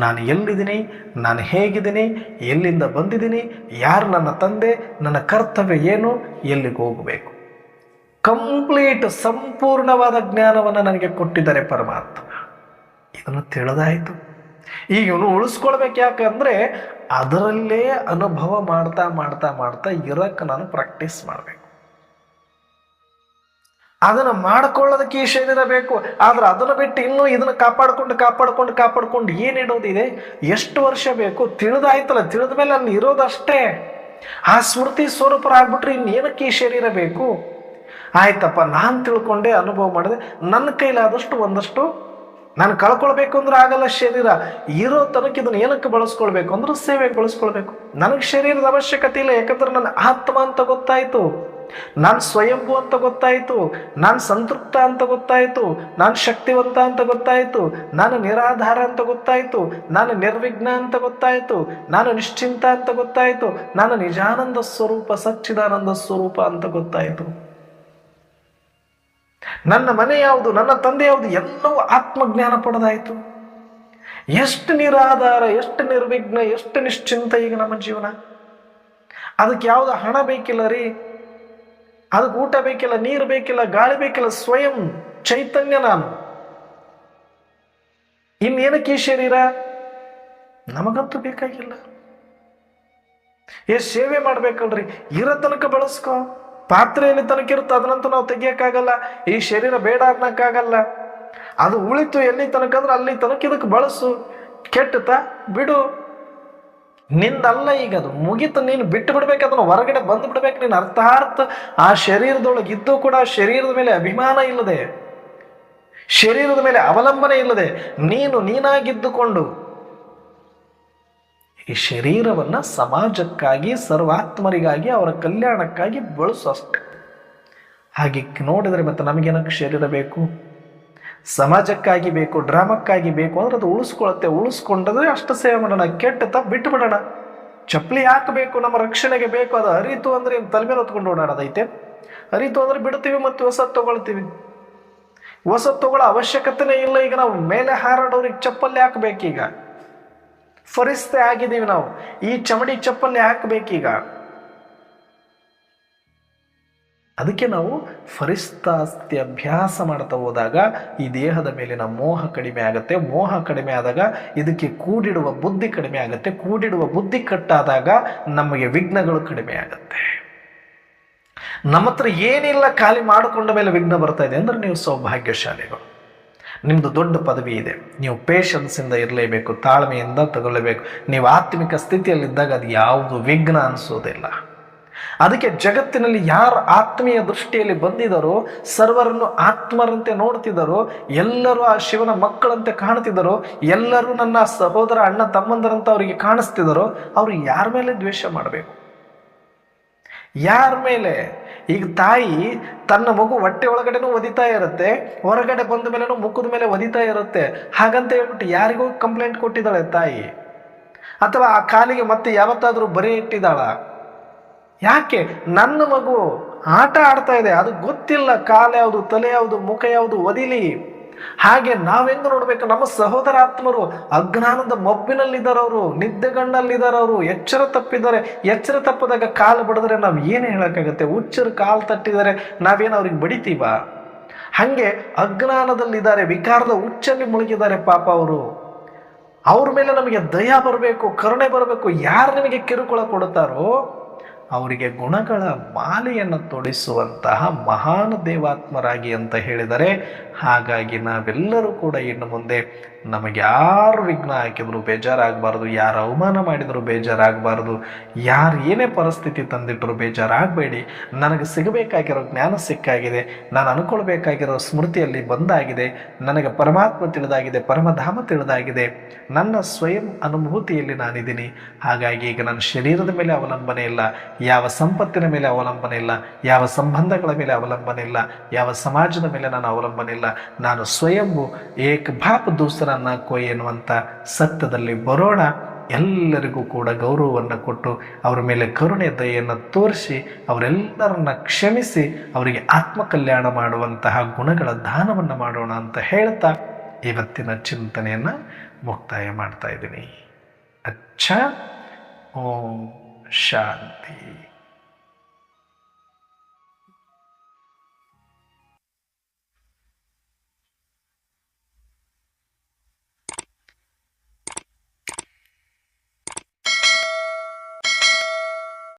ನಾನು ಎಲ್ಲಿದ್ದೀನಿ, ನಾನು ಹೇಗಿದ್ದೀನಿ, ಎಲ್ಲಿಂದ ಬಂದಿದ್ದೀನಿ, ಯಾರು ನನ್ನ ತಂದೆ, ನನ್ನ ಕರ್ತವ್ಯ ಏನು, ಎಲ್ಲಿಗೆ ಹೋಗಬೇಕು, ಕಂಪ್ಲೀಟ್ ಸಂಪೂರ್ಣವಾದ ಜ್ಞಾನವನ್ನು ನನಗೆ ಕೊಟ್ಟಿದ್ದಾರೆ ಪರಮಾತ್ಮ. ಇದನ್ನು ತಿಳಿದಾಯಿತು. ಈಗ ಇವನು ಉಳಿಸ್ಕೊಳ್ಬೇಕು. ಯಾಕಂದರೆ ಅದರಲ್ಲೇ ಅನುಭವ ಮಾಡ್ತಾ ಮಾಡ್ತಾ ಮಾಡ್ತಾ ಇರಕ್ಕೆ ನಾನು ಪ್ರಾಕ್ಟೀಸ್ ಮಾಡಬೇಕು. ಅದನ್ನು ಮಾಡ್ಕೊಳ್ಳೋದಕ್ಕೆ ಈ ಶರೀರ ಬೇಕು. ಆದ್ರೆ ಅದನ್ನು ಬಿಟ್ಟು ಇನ್ನೂ ಇದನ್ನು ಕಾಪಾಡ್ಕೊಂಡು ಏನಿಡೋದಿದೆ, ಎಷ್ಟು ವರ್ಷ ಬೇಕು? ತಿಳಿದಾಯ್ತಲ್ಲ, ತಿಳಿದ ಮೇಲೆ ಅಲ್ಲಿ ಇರೋದಷ್ಟೇ. ಆ ಸ್ಮೃತಿ ಸ್ವರೂಪರಾಗ್ಬಿಟ್ರೆ ಇನ್ನೇನಕ್ಕೆ ಈ ಶರೀರ ಬೇಕು? ಆಯ್ತಪ್ಪ, ನಾನು ತಿಳ್ಕೊಂಡೆ, ಅನುಭವ ಮಾಡಿದೆ, ನನ್ನ ಕೈಲಾದಷ್ಟು ಒಂದಷ್ಟು ನಾನು ಕಳ್ಕೊಳ್ಬೇಕು ಅಂದ್ರೆ ಆಗಲ್ಲ. ಶರೀರ ಇರೋ ತನಕ ಇದನ್ನು ಏನಕ್ಕೆ ಬಳಸ್ಕೊಳ್ಬೇಕು ಅಂದ್ರೆ ಸೇವೆಗೆ ಬಳಸ್ಕೊಳ್ಬೇಕು. ನನಗೆ ಶರೀರದ ಅವಶ್ಯಕತೆ ಇಲ್ಲ. ಯಾಕಂದ್ರೆ ನನ್ನ ಆತ್ಮ ಅಂತ ಗೊತ್ತಾಯ್ತು, ನಾನು ಸ್ವಯಂಭೂ ಅಂತ ಗೊತ್ತಾಯಿತು, ನಾನು ಸಂತೃಪ್ತ ಅಂತ ಗೊತ್ತಾಯಿತು, ನಾನು ಶಕ್ತಿವಂತ ಅಂತ ಗೊತ್ತಾಯಿತು, ನಾನು ನಿರಾಧಾರ ಅಂತ ಗೊತ್ತಾಯಿತು, ನಾನು ನಿರ್ವಿಘ್ನ ಅಂತ ಗೊತ್ತಾಯಿತು, ನಾನು ನಿಶ್ಚಿಂತ ಅಂತ ಗೊತ್ತಾಯಿತು, ನಾನು ನಿಜಾನಂದ ಸ್ವರೂಪ, ಸಚ್ಚಿದಾನಂದ ಸ್ವರೂಪ ಅಂತ ಗೊತ್ತಾಯಿತು. ನನ್ನ ಮನೆ ಯಾವುದು, ನನ್ನ ತಂದೆ ಯಾವುದು, ಎಲ್ಲವೂ ಆತ್ಮಜ್ಞಾನ ಪಡೆದಾಯಿತು. ಎಷ್ಟು ನಿರಾಧಾರ, ಎಷ್ಟು ನಿರ್ವಿಘ್ನ, ಎಷ್ಟು ನಿಶ್ಚಿಂತ ಈಗ ನಮ್ಮ ಜೀವನ. ಅದಕ್ಕೆ ಯಾವುದು ಹಣ ಬೇಕಿಲ್ಲ ರೀ, ಅದಕ್ಕೆ ಊಟ ಬೇಕಿಲ್ಲ, ನೀರು ಬೇಕಿಲ್ಲ, ಗಾಳಿ ಬೇಕಿಲ್ಲ, ಸ್ವಯಂ ಚೈತನ್ಯ ನಾನು. ಇನ್ನೇನಕ್ಕೆ ಈ ಶರೀರ? ನಮಗಂತೂ ಬೇಕಾಗಿಲ್ಲ. ಎಷ್ಟು ಸೇವೆ ಮಾಡ್ಬೇಕಲ್ರಿ, ಇರೋ ತನಕ ಬಳಸ್ಕೊ. ಪಾತ್ರೆಯಲ್ಲಿ ತನಕ ಇರುತ್ತೆ, ಅದನ್ನಂತೂ ನಾವು ತೆಗಿಯಕ್ಕಾಗಲ್ಲ. ಈ ಶರೀರ ಬೇಡ ಅನ್ನಕ್ಕಾಗಲ್ಲ. ಅದು ಉಳಿತು ಎಲ್ಲಿ ತನಕ ಅಂದ್ರೆ ಅಲ್ಲಿ ತನಕ ಇದಕ್ಕೆ ಬಳಸು. ಕೆಟ್ಟತಾ ಬಿಡು, ನಿಂದಲ್ಲ. ಈಗ ಅದು ಮುಗಿತು, ನೀನು ಬಿಟ್ಟು ಬಿಡ್ಬೇಕು, ಅದನ್ನು ಹೊರಗಡೆ ಬಂದು ಬಿಡ್ಬೇಕು. ನೀನು ಅರ್ಥಾರ್ಥ ಆ ಶರೀರದೊಳಗೆ ಇದ್ದು ಕೂಡ ಶರೀರದ ಮೇಲೆ ಅಭಿಮಾನ ಇಲ್ಲದೆ, ಶರೀರದ ಮೇಲೆ ಅವಲಂಬನೆ ಇಲ್ಲದೆ ನೀನು ನೀನಾಗಿದ್ದುಕೊಂಡು ಈ ಶರೀರವನ್ನ ಸಮಾಜಕ್ಕಾಗಿ, ಸರ್ವಾತ್ಮರಿಗಾಗಿ, ಅವರ ಕಲ್ಯಾಣಕ್ಕಾಗಿ ಬಳಸು ಅಷ್ಟೆ. ಹಾಗೆ ನೋಡಿದರೆ ಮತ್ತೆ ನಮಗೇನಕ್ಕೆ ಶರೀರ ಬೇಕು? ಸಮಾಜಕ್ಕಾಗಿ ಬೇಕು, ಡ್ರಾಮಕ್ಕಾಗಿ ಬೇಕು ಅಂದ್ರೆ ಅದು ಉಳಿಸ್ಕೊಂಡ್ರೆ ಅಷ್ಟು ಸೇವೆ ಮಾಡೋಣ. ಕೆಟ್ಟತ ಬಿಟ್ಟು ಬಿಡೋಣ. ಚಪ್ಪಲಿ ಹಾಕಬೇಕು, ನಮ್ಮ ರಕ್ಷಣೆಗೆ ಬೇಕು. ಅದು ಅರಿತು ಅಂದ್ರೆ ಏನು ತಲೆ ಮೇಲೆ ಹೊತ್ಕೊಂಡು ಓಡಾಡೋದೈತೆ? ಅರಿತು ಅಂದ್ರೆ ಬಿಡ್ತೀವಿ, ಮತ್ತೆ ಹೊಸದು ತಗೊಳ್ತೀವಿ. ಹೊಸದು ತಗೊಳ್ಳೋ ಅವಶ್ಯಕತೆನೇ ಇಲ್ಲ. ಈಗ ನಾವು ಮೇಲೆ ಹಾರಾಡೋರಿಗೆ ಚಪ್ಪಲಿ ಹಾಕಬೇಕೀಗ. ಫರಿಸ್ತೆ ಆಗಿದ್ದೀವಿ ನಾವು, ಈ ಚಮಡಿ ಚಪ್ಪಲಿ ಹಾಕಬೇಕೀಗ. ಅದಕ್ಕೆ ನಾವು ಫರಿಸ್ತಾಸ್ತಿ ಅಭ್ಯಾಸ ಮಾಡ್ತಾ ಹೋದಾಗ ಈ ದೇಹದ ಮೇಲಿನ ಮೋಹ ಕಡಿಮೆ ಆಗುತ್ತೆ. ಮೋಹ ಕಡಿಮೆ ಆದಾಗ ಇದಕ್ಕೆ ಕೂಡಿಡುವ ಬುದ್ಧಿ ಕಡಿಮೆ ಆಗುತ್ತೆ. ಕೂಡಿಡುವ ಬುದ್ಧಿ ಕಟ್ಟಾದಾಗ ನಮಗೆ ವಿಘ್ನಗಳು ಕಡಿಮೆ ಆಗುತ್ತೆ. ನಮ್ಮ ಹತ್ರ ಏನಿಲ್ಲ, ಖಾಲಿ ಮಾಡಿಕೊಂಡ ಮೇಲೆ ವಿಘ್ನ ಬರ್ತಾ ಇದೆ ಅಂದ್ರೆ ನೀವು ಸೌಭಾಗ್ಯಶಾಲಿಗಳು. ನಿಮ್ಮದು ದೊಡ್ಡ ಪದವಿ ಇದೆ. ನೀವು ಪೇಷನ್ಸಿಂದ ಇರಲೇಬೇಕು, ತಾಳ್ಮೆಯಿಂದ ತಗೊಳ್ಳೇಬೇಕು. ನೀವು ಆತ್ಮಿಕ ಸ್ಥಿತಿಯಲ್ಲಿದ್ದಾಗ ಅದು ಯಾವುದು ವಿಘ್ನ ಅನಿಸೋದಿಲ್ಲ. ಅದಕ್ಕೆ ಜಗತ್ತಿನಲ್ಲಿ ಯಾರು ಆತ್ಮೀಯ ದೃಷ್ಟಿಯಲ್ಲಿ ಬಂದಿದ್ದಾರೋ, ಸರ್ವರನ್ನು ಆತ್ಮರಂತೆ ನೋಡ್ತಿದ್ದಾರೋ, ಎಲ್ಲರೂ ಆ ಶಿವನ ಮಕ್ಕಳಂತೆ ಕಾಣ್ತಿದ್ದಾರೋ, ಎಲ್ಲರೂ ನನ್ನ ಸಹೋದರ ಅಣ್ಣ ತಮ್ಮಂದರಂತ ಅವರಿಗೆ ಕಾಣಿಸ್ತಿದ್ದಾರೋ, ಅವರು ಯಾರ ಮೇಲೆ ದ್ವೇಷ ಮಾಡಬೇಕು? ಯಾರ ಮೇಲೆ? ಈಗ ತಾಯಿ ತನ್ನ ಮಗು ಹೊಟ್ಟೆ ಒಳಗಡೆನೂ ಒದಿತಾ ಇರುತ್ತೆ, ಹೊರಗಡೆ ಬಂದ ಮೇಲೆನೂ ಮುಖದ ಮೇಲೆ ಒದಿತಾ ಇರುತ್ತೆ. ಹಾಗಂತ ಹೇಳ್ಬಿಟ್ಟು ಯಾರಿಗೂ ಕಂಪ್ಲೇಂಟ್ ಕೊಟ್ಟಿದ್ದಾಳೆ ತಾಯಿ? ಅಥವಾ ಆ ಕಾಲಿಗೆ ಮತ್ತೆ ಯಾವತ್ತಾದ್ರೂ ಬರೆ ಇಟ್ಟಿದ್ದಾಳ? ಯಾಕೆ? ನನ್ನ ಮಗು ಆಟ ಆಡ್ತಾ ಇದೆ, ಅದು ಗೊತ್ತಿಲ್ಲ ಕಾಲು ಯಾವುದು, ತಲೆ ಯಾವುದು, ಮುಖ ಯಾವುದು, ಒದಿಲಿ. ಹಾಗೆ ನಾವೆಂದು ನೋಡ್ಬೇಕು? ನಮ್ಮ ಸಹೋದರ ಆತ್ಮರು ಅಜ್ಞಾನದ ಮಬ್ಬಿನಲ್ಲಿದ್ದಾರವರು, ನಿದ್ದೆಗಣ್ಣಲ್ಲಿದ್ದಾರವರು, ಎಚ್ಚರ ತಪ್ಪಿದ್ದಾರೆ. ಎಚ್ಚರ ತಪ್ಪದಾಗ ಕಾಲು ಬಡಿದ್ರೆ ನಾವು ಏನು ಹೇಳಕ್ಕಾಗತ್ತೆ? ಹುಚ್ಚರು ಕಾಲು ತಟ್ಟಿದ್ದಾರೆ, ನಾವೇನು ಅವ್ರಿಗೆ ಬಡಿತೀವ? ಹಾಗೆ ಅಜ್ಞಾನದಲ್ಲಿದ್ದಾರೆ, ವಿಕಾರದ ಹುಚ್ಚಲ್ಲಿ ಮುಳುಗಿದ್ದಾರೆ ಪಾಪ ಅವರು. ಅವ್ರ ಮೇಲೆ ನಮಗೆ ದಯ ಬರಬೇಕು, ಕರುಣೆ ಬರಬೇಕು. ಯಾರು ನಿಮಗೆ ಕಿರುಕುಳ ಕೊಡುತ್ತಾರೋ ಅವರಿಗೆ ಗುಣಗಳ ಮಾಲೆಯನ್ನು ತೊಡಿಸುವಂತಹ ಮಹಾನ್ ದೇವಾತ್ಮರಾಗಿ ಅಂತ ಹೇಳಿದರೆ. ಹಾಗಾಗಿ ನಾವೆಲ್ಲರೂ ಕೂಡ ಇನ್ನು ಮುಂದೆ ನಮಗೆ ಯಾರು ವಿಘ್ನ ಹಾಕಿದ್ರು ಬೇಜಾರಾಗಬಾರ್ದು, ಯಾರು ಅವಮಾನ ಮಾಡಿದ್ರು ಬೇಜಾರಾಗಬಾರ್ದು, ಯಾರು ಏನೇ ಪರಿಸ್ಥಿತಿ ತಂದಿಟ್ಟರು ಬೇಜಾರಾಗಬೇಡಿ. ನನಗೆ ಸಿಗಬೇಕಾಗಿರೋ ಜ್ಞಾನ ಸಿಕ್ಕಾಗಿದೆ, ನಾನು ಅನ್ಕೊಳ್ಬೇಕಾಗಿರೋ ಸ್ಮೃತಿಯಲ್ಲಿ ಬಂದಾಗಿದೆ, ನನಗೆ ಪರಮಾತ್ಮ ತಿಳಿದಾಗಿದೆ, ಪರಮಧಾಮ ತಿಳಿದಾಗಿದೆ, ನನ್ನ ಸ್ವಯಂ ಅನುಭೂತಿಯಲ್ಲಿ ನಾನಿದ್ದೀನಿ. ಹಾಗಾಗಿ ಈಗ ನನ್ನ ಶರೀರದ ಮೇಲೆ ಅವಲಂಬನೆ ಇಲ್ಲ, ಯಾವ ಸಂಪತ್ತಿನ ಮೇಲೆ ಅವಲಂಬನೆ ಇಲ್ಲ, ಯಾವ ಸಂಬಂಧಗಳ ಮೇಲೆ ಅವಲಂಬನೆ ಇಲ್ಲ, ಯಾವ ಸಮಾಜದ ಮೇಲೆ ನಾನು ಅವಲಂಬನೆ ಇಲ್ಲ. ನಾನು ಸ್ವಯಂಭೂ ಏಕ ಬಾಪ್ ದೂಸರನ್ನ ಕೊಯ್ ಎನ್ನುವಂಥ ಸತ್ಯದಲ್ಲಿ ಬರೋಣ. ಎಲ್ಲರಿಗೂ ಕೂಡ ಗೌರವವನ್ನು ಕೊಟ್ಟು ಅವರ ಮೇಲೆ ಕರುಣೆ ದಯೆಯನ್ನು ತೋರಿಸಿ ಅವರೆಲ್ಲರನ್ನ ಕ್ಷಮಿಸಿ ಅವರಿಗೆ ಆತ್ಮಕಲ್ಯಾಣ ಮಾಡುವಂತಹ ಗುಣಗಳ ದಾನವನ್ನು ಮಾಡೋಣ ಅಂತ ಹೇಳ್ತಾ ಇವತ್ತಿನ ಚಿಂತನೆಯನ್ನು ಮುಕ್ತಾಯ ಮಾಡ್ತಾ ಇದ್ದೀನಿ. ಅಚ್ಚಾ, ಓಂ ಶಾಂತಿ.